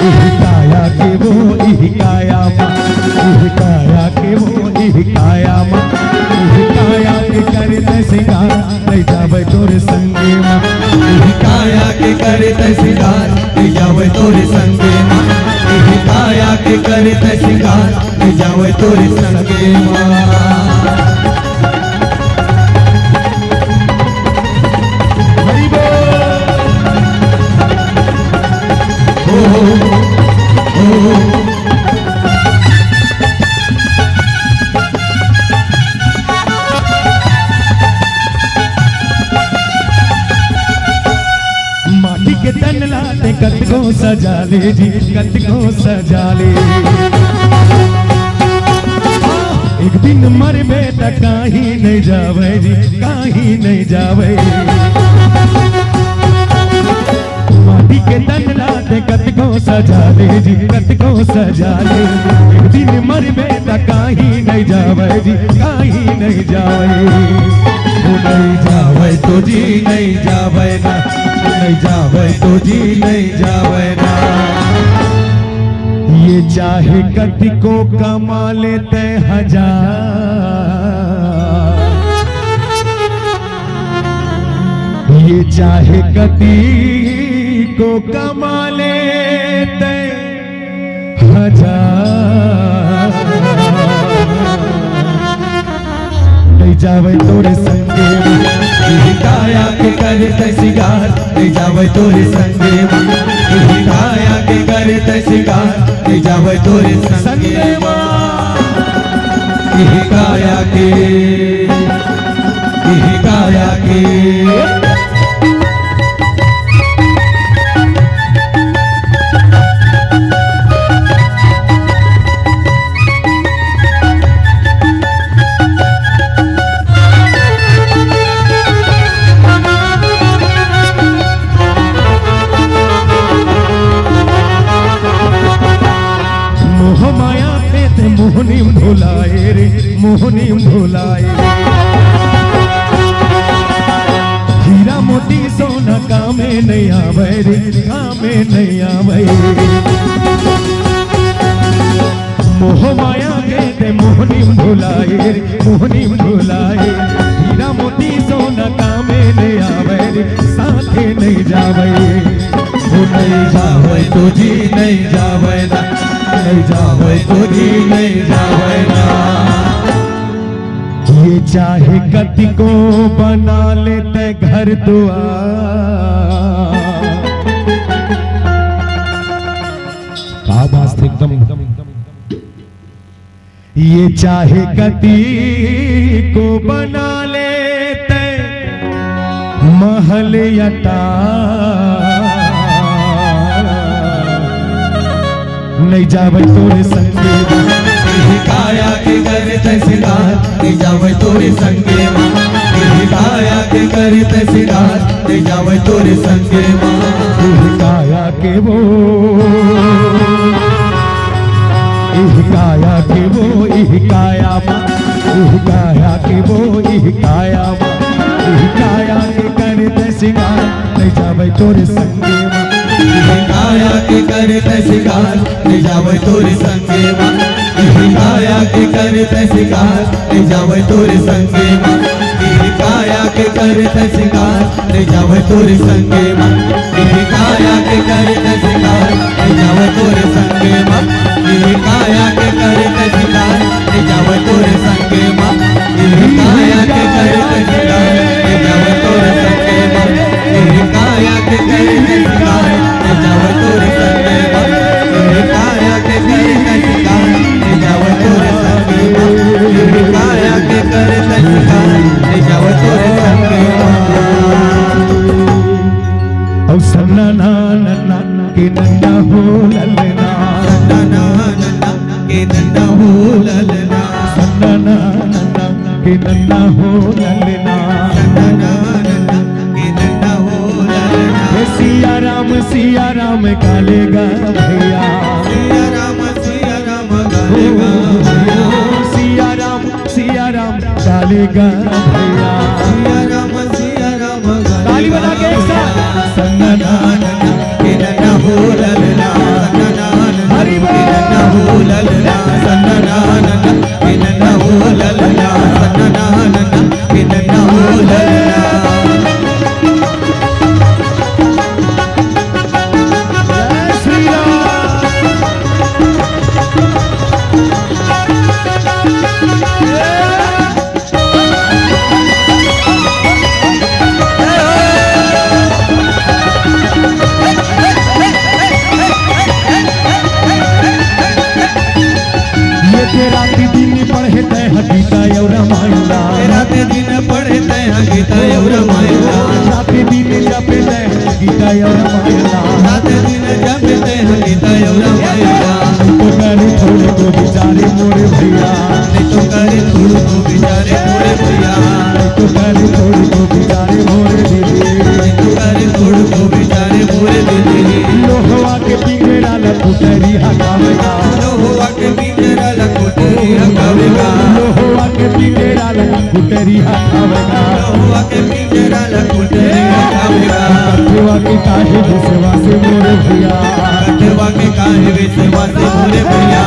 इही काया के वो इही काया माँ, इही काया के वो इही काया माँ, इही काया के करते सिंगार ले जावे तोरे संगे माँ, इही काया के करते सिंगार ले जावे तोरे संगे माँ, इही काया के करते सिंगार ले जावे तोरे संगे माँ। हरि बोल। माटी के तन लाते कत को सजा ले जी, कत को सजा ले, एक दिन मरबे त कहीं नहीं जावे जी, कहीं नहीं जावे। माटी के तन लाते कत को सजा ले जी, कत को सजा ले, एक दिन मरबे त कहीं नहीं जावे जी, कहीं नहीं जावे। वो नहीं जावे तो जी नहीं जावे ना, नहीं जावे तो जी नहीं जावे ना। ये चाहे कति को कमा लेते हजार, ये चाहे कति को कमा लेते हजार, नहीं जावे तोरे संगे इही काया के करते सिंगार ले जावे तोरे संगे माँ, इही काया के करते सिंगार ले जावे तोरे संगे माँ। इही काया के इही काया के मोह माया पे ते मोहनी भुलाए रे, मोहनी भुलाए। हीरा मोती सोना कामे नहीं आवे रे, कामे नहीं आवे। मोह माया के ते मोहनी भुलाए रे, मोहनी भुलाए। हीरा मोती सोना कामे नहीं आवे रे, साथे नहीं जावे, वो नहीं जावे तो जी नहीं जावे ना, नहीं जावे तो जी नहीं जावे ना। ये चाहे गति को बना लेते घर दुआर। आवाज थे एकदम। ये चाहे गति को बना लेते महल यटा, नहीं जावे तोरे संगे काया के करे तहसीलदार, नहीं जावे तोरे संगे माँ। काया के करे तहसीलदार, नहीं जावे तोरे संगे माँ। काया के वो, काया के वो, काया माँ, काया के वो, काया माँ, काया के करे तहसीलदार, नहीं जावे तोरे संगे माँ। काया के करे तहसीलदार, नहीं जावे तोरे संगे माँ। काया के करे तहसीलदार, नहीं जावे तोरे संगे माँ। काया के करे तहसीलदार, नहीं जावे तोरे संगे माँ। काया के करे तहसीलदार, नहीं जावे तोरे संगे माँ। काया के करे तहसीलदार, नहीं जावे तोरे संगे माँ। काया के करे तहसीलदार, नहीं जावे तोरे संगे माँ। काया के करे तहसीलदार, नहीं जावे तोरे संगे माँ। काया के करे तहसीलदार, नहीं जावे तोरे संगे माँ। काया के करे तहसीलदार, नहीं जावे तोरे संगे माँ। और सन्ना ना नन्ना के नन्ना हो ललना, सन्ना नन्ना के नन्ना हो ललना, सन्ना ना नन्ना के नन्ना हो ललना। सन्ना नन्ना के नन्ना हो ललना। सिया राम गालेगा भैया, सिया राम गालेगा भैया। सिया राम गालेगा भैया। सिया राम ताली बजा के एक साथ। सन्ना ना नन्ना के नन्ना हो ललना, सन्ना नन्ना हरि बोल। के नन्ना हो ललना, सन्ना नन्ना के नन्ना हो ललना, सन्ना नन्ना के नन्ना हो ललना। जय श्री राम। ये रात दिन पढ़े तय गीता और रामायण, रात दिन पढ़े तय गीता और रामायण। रात दिन जपे तय गीता और रामायण। रात दिन जपे तय गीता और रामायण। तो करे थोड़े को बिचारे मोरे भैया, नहीं तो करे थोड़े को बिचारे मोरे भैया। तो करे थोड़े को बिचारे मोरे दीदी, नहीं तो करे थोड़े को बिचारे मोरे दीदी। लोहवा के पिंजरा लकुटरी हटावेगा, लोहवा के पिंजरा लकुटरी हटावेगा। लोहवा के पिंजरा लकुटरी हटावेगा। लोहवा के पिंजरा लकुटरी हटावेगा। कठवा के काहे विश्वास मोरे भैया, कठवा के काहे विश्वास मोरे भैया।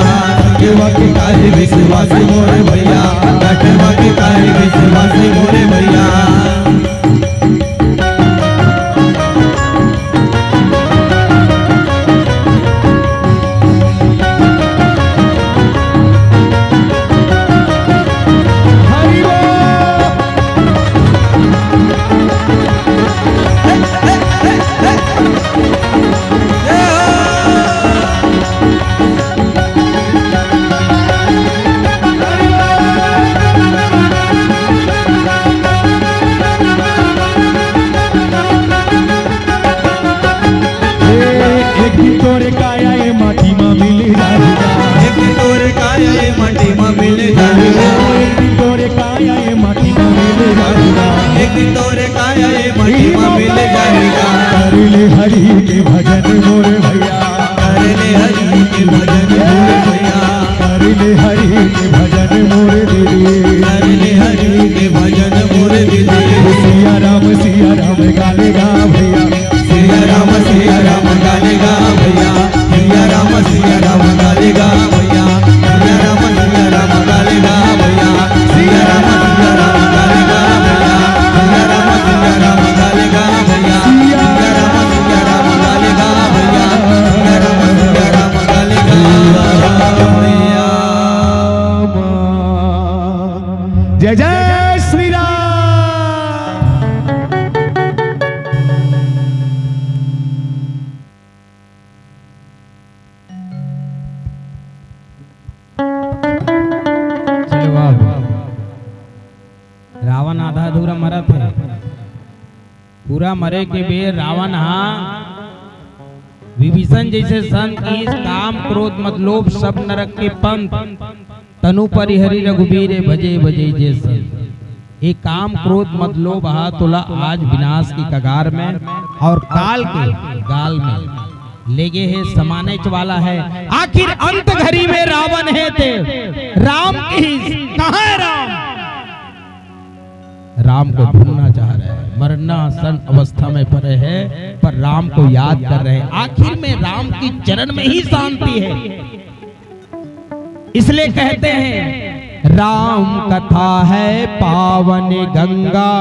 कठवा के काहे विश्वास मोरे भैया। कठवा के काहे विश्वास मोरे भैया। हरि बोल। एक दिन तोरे काया ये माटी में मिल जाएगा, एक दिन तोरे काया ये माटी में मिल जाएगा। एक दिन तोरे काया ये माटी में मिल जाएगा। एक दिन तोरे काया ये माटी में मिल जाएगा। कर ले हरि के भजन मोरे भैया, कर ले हरि के भजन मोरे भैया। कर ले हरि के भजन मोरे दीदी। कर ले हरि के भजन मोरे दीदी। सिया राम गालेगा भैया, सिया राम गालेगा भैया। सिया राम गालेगा भैया। सिया राम गालेगा भैया। सिया राम गालेगा भैया। सिया राम पूरा मरे के बेर रावण विभीषण जैसे संत की काम क्रोध मत लोभ सब नरक के पंथ तनु परिहरि रघुबीर भजे भजे जे संत। एक काम क्रोध मत लोभ तुला आज विनाश की कगार में और काल के गाल में लेगे है समाने वाला है। आखिर अंत घड़ी में रावण है ते राम की कहाँ है राम? राम को ढूंढना चाह रहे हैं, मरना सन अवस्था में पड़े हैं पर राम को याद कर रहे हैं। आखिर में राम की चरण में ही शांति है। इसलिए कहते हैं राम कथा है पावन गंगा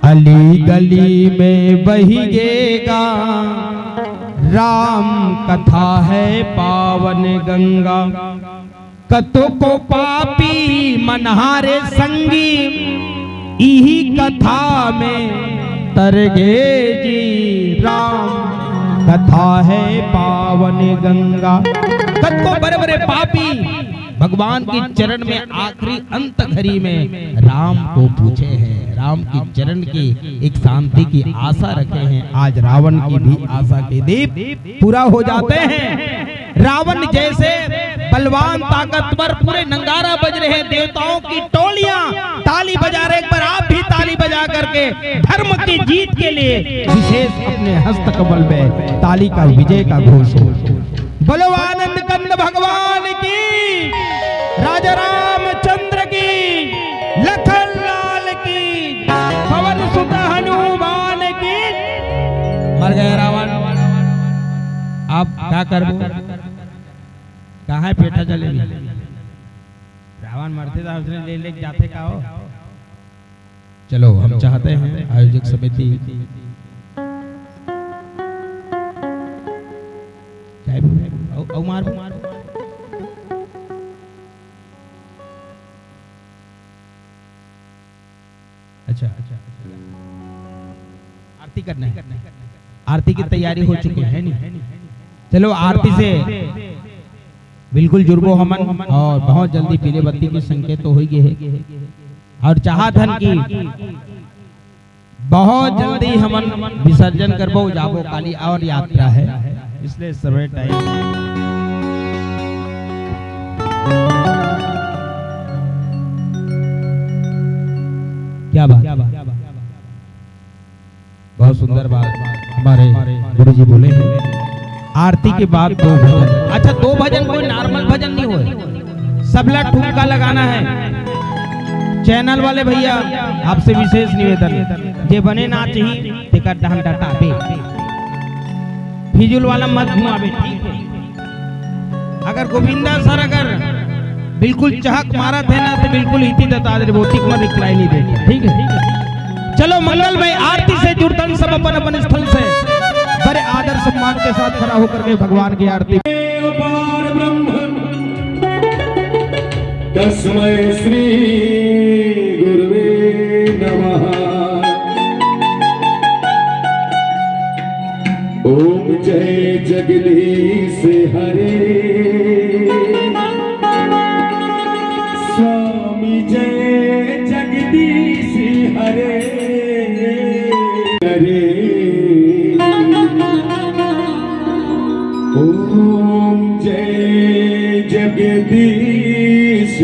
अली गली में बहिगेगा। राम कथा है पावन गंगा कतो को पापी मनहारे संगी इही कथा में तरगे जी। राम कथा है पावन गंगा कतो बड़े बड़े पापी भगवान की चरण में आखिरी अंत घड़ी में राम को पूछे हैं, राम की चरण की एक शांति की आशा रखे हैं। आज रावण की भी आशा के दीप पूरा हो जाते हैं। रावण जैसे बलवान ताकतवर पूरे नंगारा बज रहे हैं, देवताओं की टोलियां ताली बजा रहे। एक बार आप भी ताली बजा करके धर्म की जीत के लिए विशेष अपने हस्त कमल में ताली का विजय का घोष हो। बोलो आनंद कंद भगवान की, राजा रामचंद्र की, लखन लाल की, पवन सुत हनुमान की। मर गए रावण, अब क्या करबो? कहाँ है पेटा जलेबी? रावण मरते था उसने ले ले जाते का हो। चलो हम चाहते हैं आयोजक समिति मार अच्छा आरती करना है। आरती की तैयारी हो चुकी है नहीं? चलो आरती से बिल्कुल जुर्बो हमन और बहुत जल्दी पीले बत्ती की संकेत तो हो गई है और चाहतन की बहुत जल्दी हमन विसर्जन करबो जाबो काली और यात्रा है, इसलिए समय टाइम क्या बात बहुत सुंदर बात हमारे गुरु जी बोले हैं। आरती के बाद 2 भजन। अच्छा 2 भजन कोई नॉर्मल भजन नहीं हो, सबला ठुमका लगाना है। चैनल वाले भैया आपसे विशेष निवेदन, जे बने ना चाहिए टिकट डहन टापे फिजूल वाला मत घुमावे, ठीक है? अगर गोविंदा सर अगर बिल्कुल चहक मारा थे ना तो बिल्कुल इति बता दे वो टिक मत रिप्लाई नहीं देगा, ठीक है? चलो मंगल में आरती से जुड़तन सब अपन अपन स्थल से बड़े आदर सम्मान के साथ खड़ा होकर के भगवान की आरती। तस्मै श्री गुरुवे नमः। ओम जय जगदीश हरे, स्वामी जय जगदीश हरे हरे। ओम जय जगदीश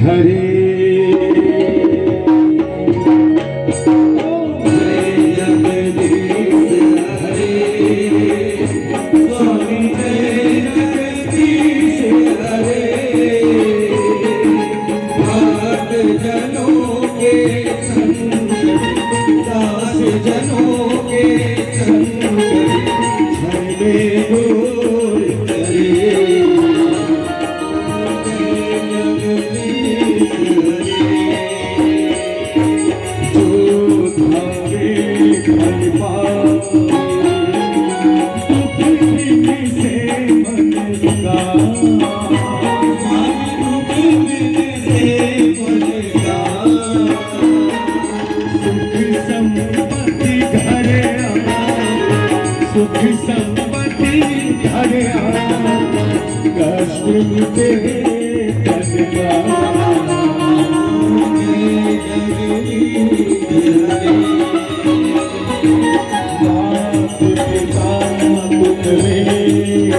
हरे। मात पिता तुम्हें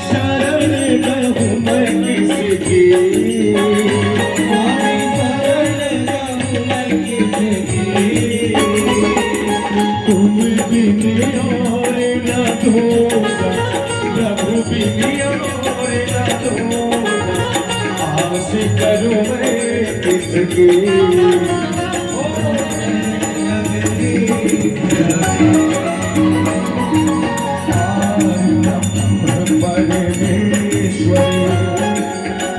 शरण गहूँ मैं किसकी तुम बिन और न दूंगा प्रभु बिन और न दूंगा आस करूं मैं किसकी परमेश्वर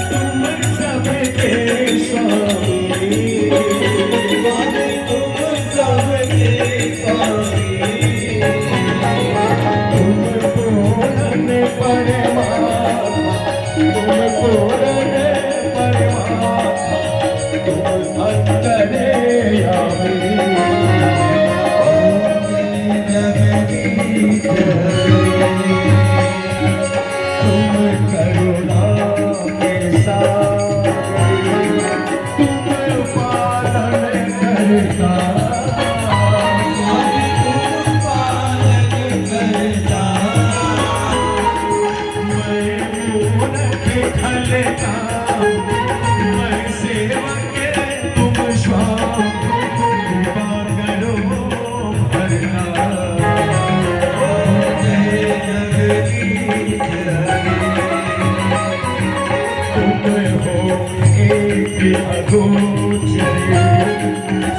तुम सबके स्वामी तुम सबके स्वामी तुम पूर्ण परमात्मा तुम पूर्ण परमात्मा तुम अंतर्यामी तुम करुणा के सागर तुम पालन करता मैं मूरख खलता मैं सेवक तुम स्वामी कृपा करो भरना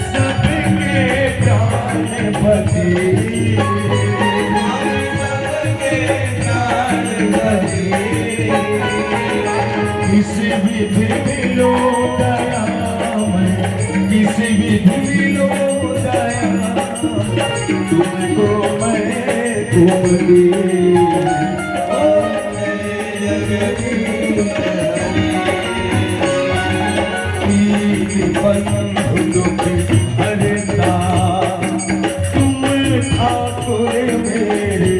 सबके प्राणपति किसी विधि मिलो दया किसी विधि मिलो दया तुमको मैं तुम दी बंधु दुख हरता तुम ठाकुर मेरे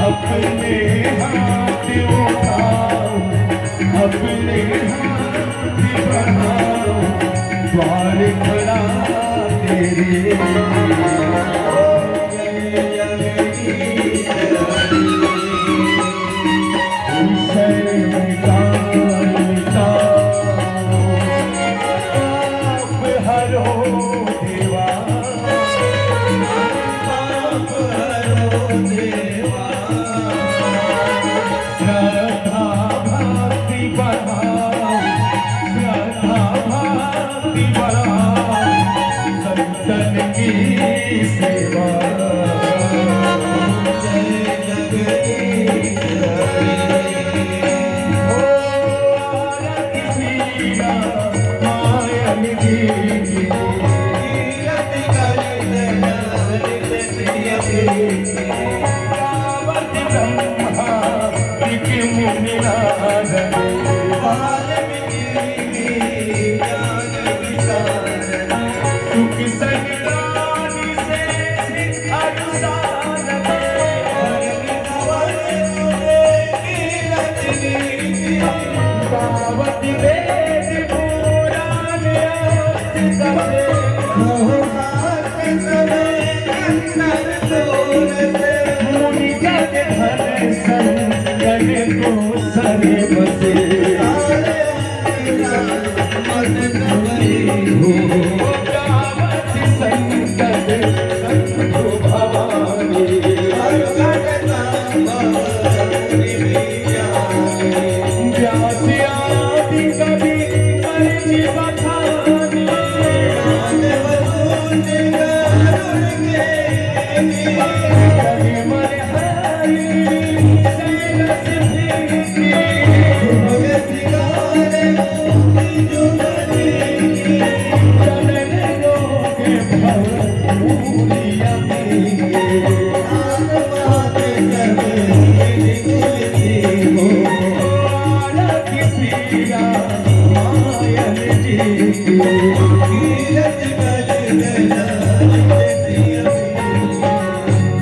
अपने हाथ उठाओ अपने हाथ बढ़ाओ द्वार खड़ा तेरे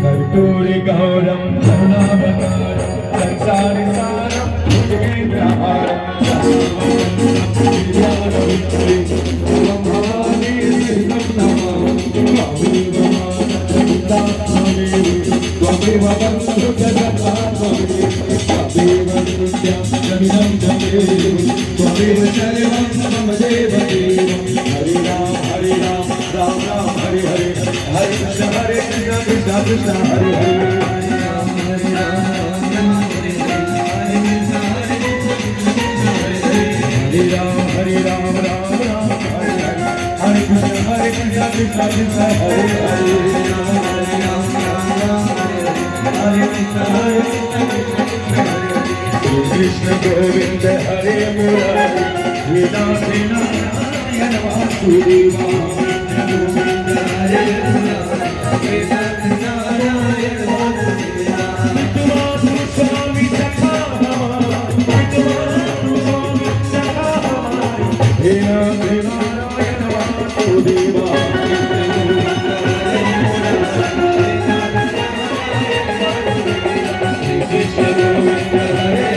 कर्पूरी गौरम करुणावतारम संसार सारम भुजगेन्द्रहारम Krishna Govinda Hare Murari Vedante Narayana Vasudeva Govinda Hare Murari Vedante Narayana Vasudeva Vidvanu Swami Sakha Vidvanu Swami Sakha Vedante Narayana Vasudeva Krishna Govinda Hare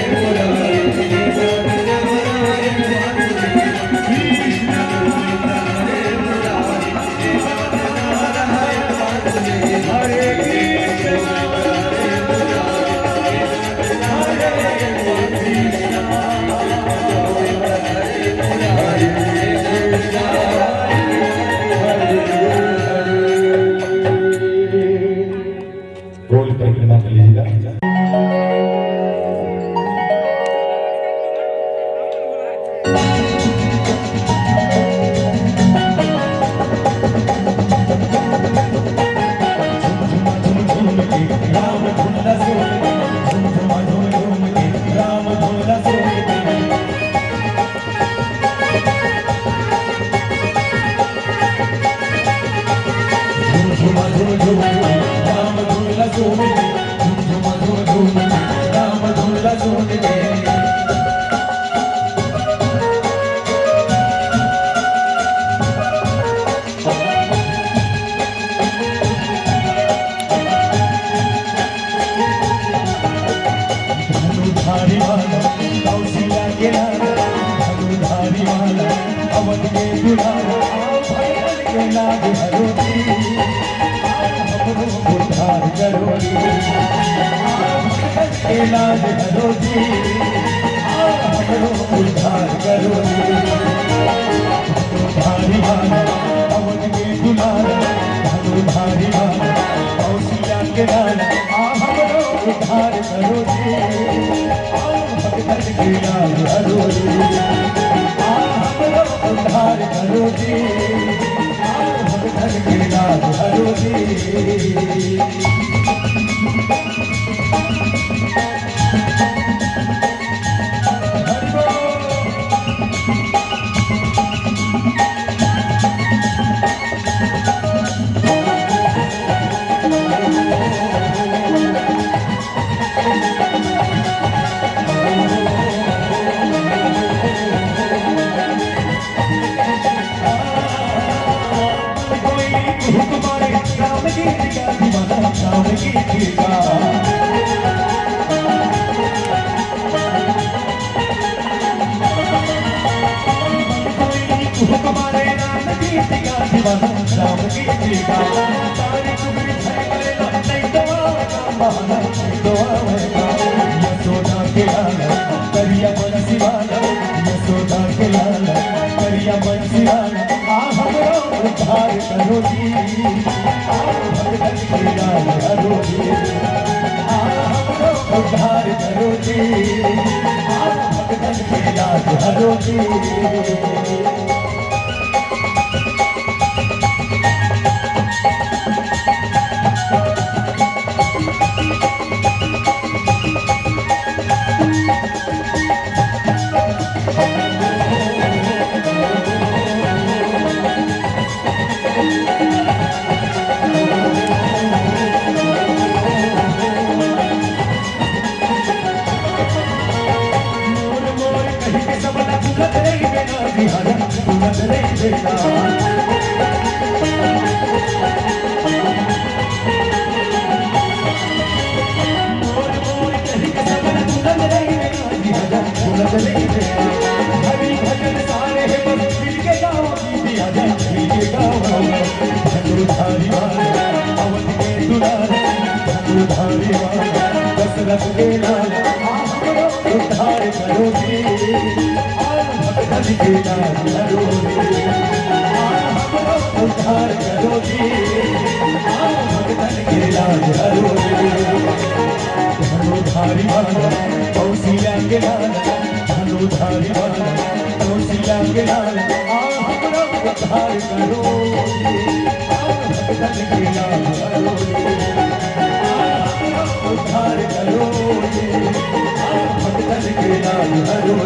Hari भजन सारे बस मिल के के लाल करो उद्धार करो जी भगतन के लाल करो धनुधारी वाला कौशिल्या के लाल धनुधारी वाला कौशिल्या के लाल हमरो उद्धार करो भगतन के लाल करो उद्धार करो भगतन के लाल करो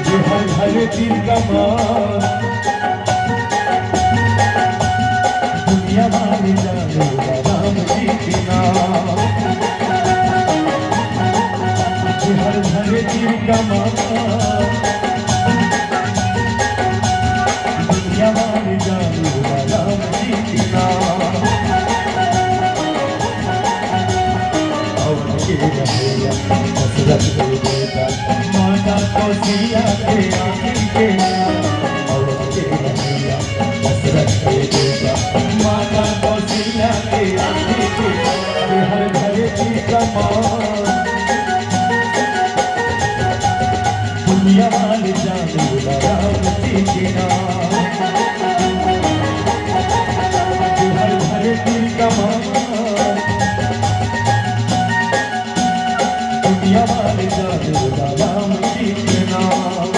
जो हर हर तीर कमान दुनिया मानी जाने राम जी के नाम जो हर हर तीर कमान दुनिया मानी जाने राम जी के नाम दशरथ के बेटा माता कौशल्या के आखिर के दशरथ के बेटा माता कौशल्या के आखिर के हर घर की कमान दुनिया वाले जाने राम जी के नाम हर घर की कमान दुनिया वाले जाने राम जी के नाम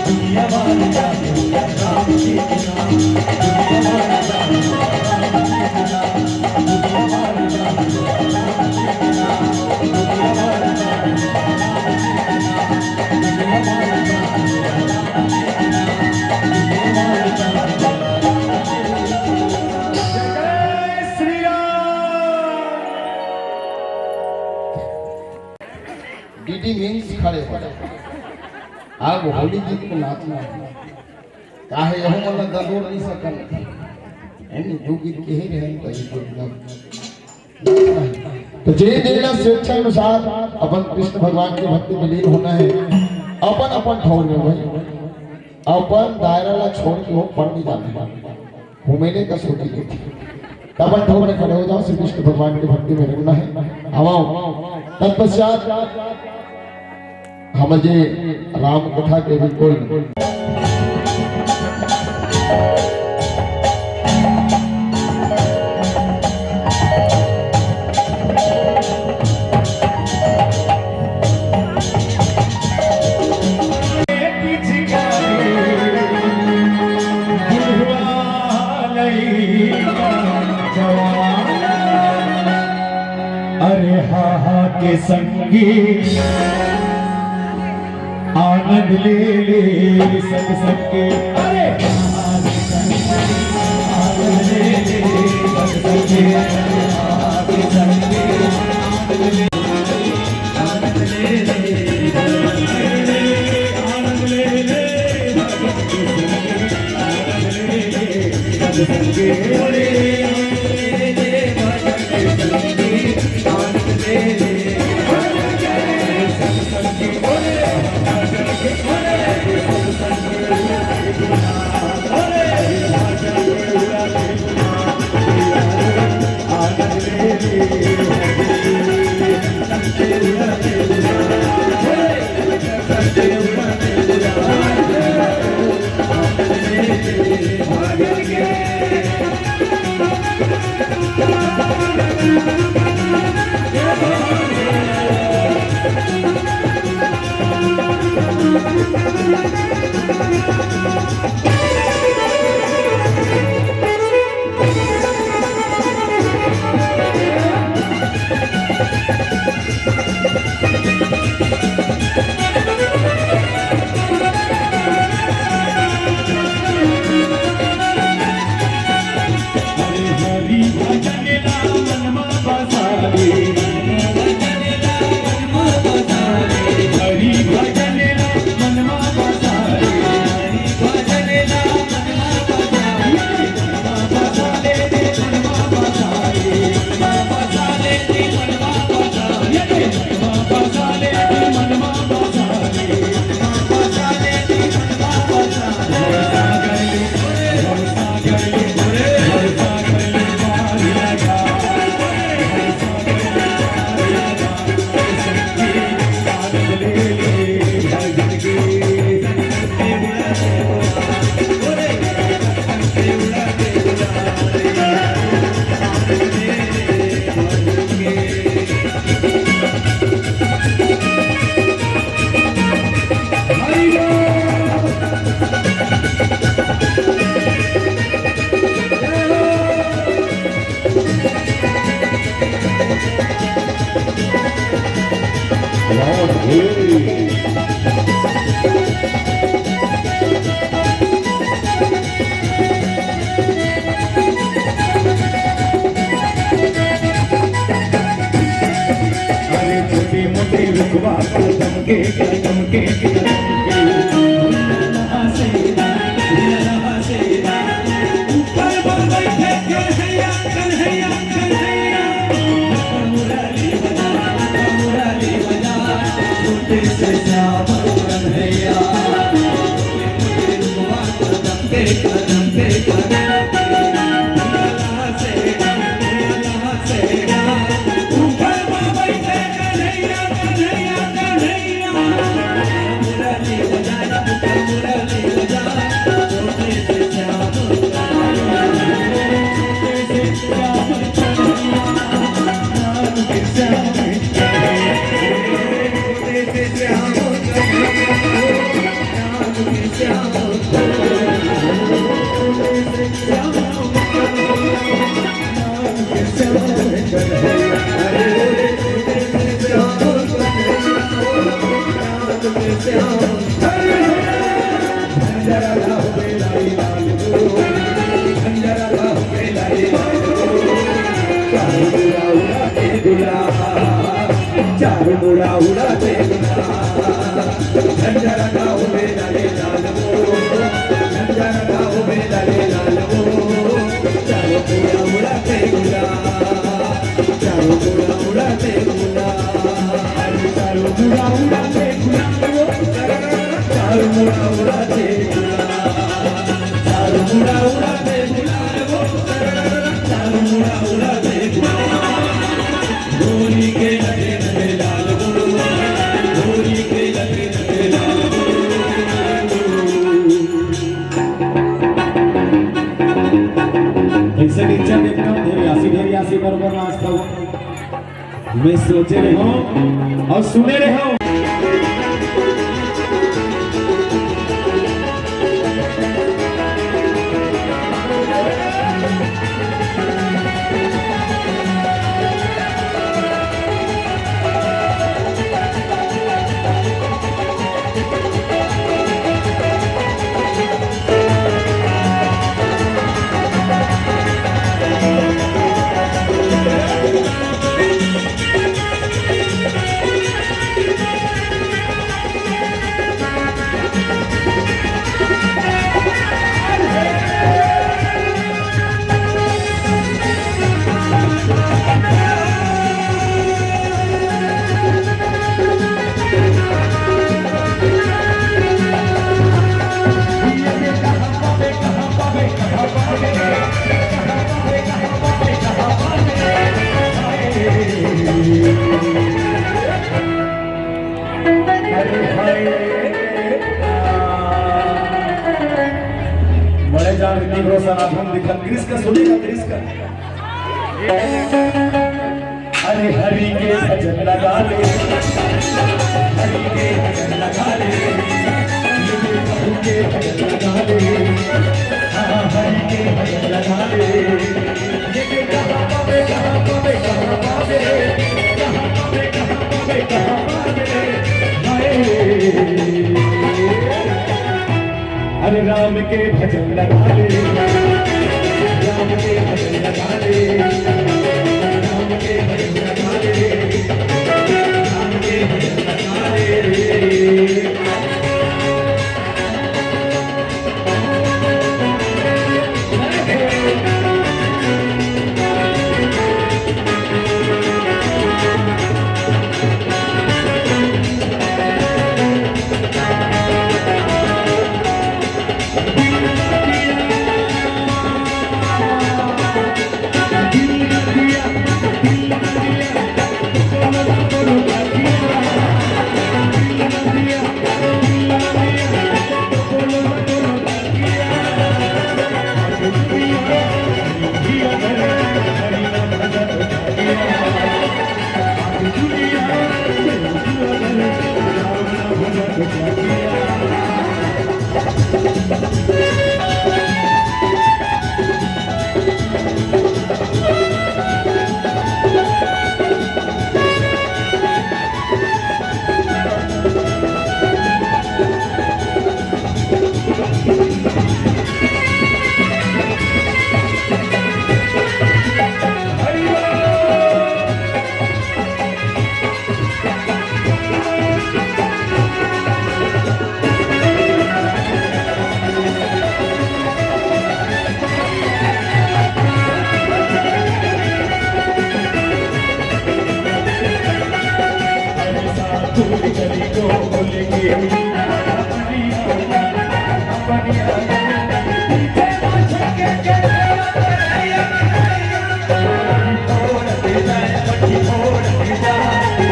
दुनिया वाले जाने राम जी के नाम दुनिया वाले जाने राम जी के नाम दुनिया वाले जाने राम जी के नाम दुनिया वाले जाने दुनिया वाले जाने दुनिया वाले जाने डीडी मीन्स खड़े हो अब होली गीत को नाचना काहे यहो मन दंडोर नहीं सकन एनी दो गीत के ही रहे तो ये तो जे देना स्वेच्छा अनुसार अपन कृष्ण भगवान के भक्ति में लीन होना है अपन अपन ठौर में भाई अपन दायरा ला छोड़ के वो पढ़ नहीं जाना घूमेने का सोची थी अपन ठौर में खड़े हो जाओ श्री कृष्ण भगवान की भक्ति में रहना है आओ तत्पश्चात हम जे राम कथा के बिल्कुल अरे हा हा के संगी आनंद ले ले संग संगे अरे आनंद ले ले संग संगे आगे संगे आनंद ले ले आनंद ले ले संग संगे बोले हरि भजन मनमा बसारे अरे छोटे मोटे रुकवा कदम के चार मुड़ा उड़ाते झंझरा गाँव में डाले लाल वो झंझरा गाँव में डाले लाल वो चारों मुड़ा उड़ाते गुला चारों मुड़ा उड़ाते गुला चारों मुड़ा उड़ाते गुला चारों मुड़ा उड़ाते गुला चारों मुड़ा उड़ाते गुला चारों मुड़ा उड़ाते गुला होली के लगे लगे लाल गुरु होली के लगे लगे लाल ऐसे नीचे देखता हूँ ढेरी आसी बरोबर नाचता हूँ मैं सोचे रहे हूँ और सुने रहे हूँ बड़े जान ऋतिक रोशन आधुन दिखा क्रिस का सुनेगा क्रिस का अरे हरि के भजन लगा ले हरि के भजन लगा ले प्रभु के भजन लगा ले हाँ हरि के भजन लगा ले ये कहाँ पावे कहाँ पावे कहाँ पावे कहाँ पावे कहाँ पावे कहाँ पावे अरे राम के भजन लगा ले राम के भजन लगा ले राम के भजन लगा ले राम के भजन लगा ले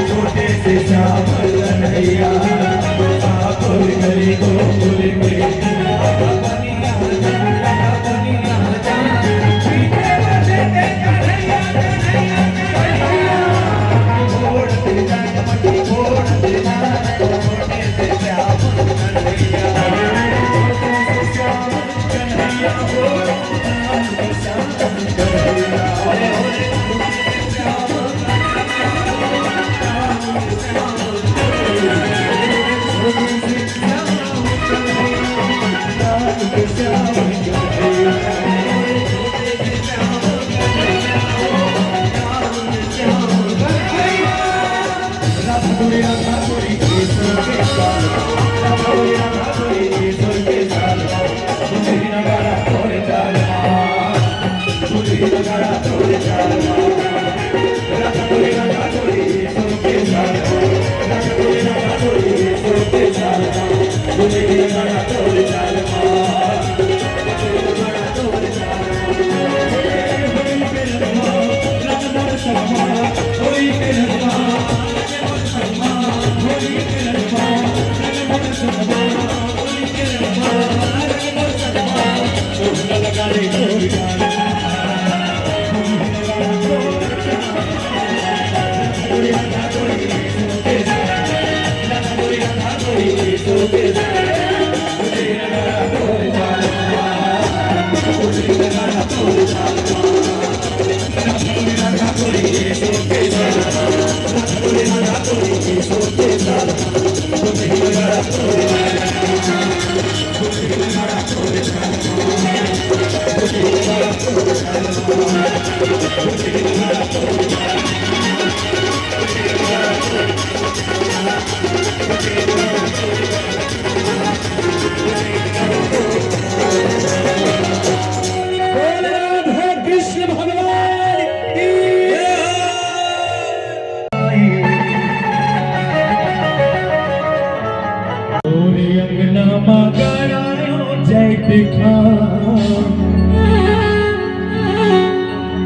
छोटे से श्याम कन्हैया ठाकुर गरी गोकुल में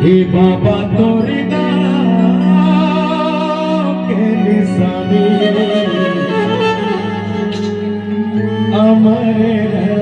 हे बाबा तोरे नाम के निशानी अमर है।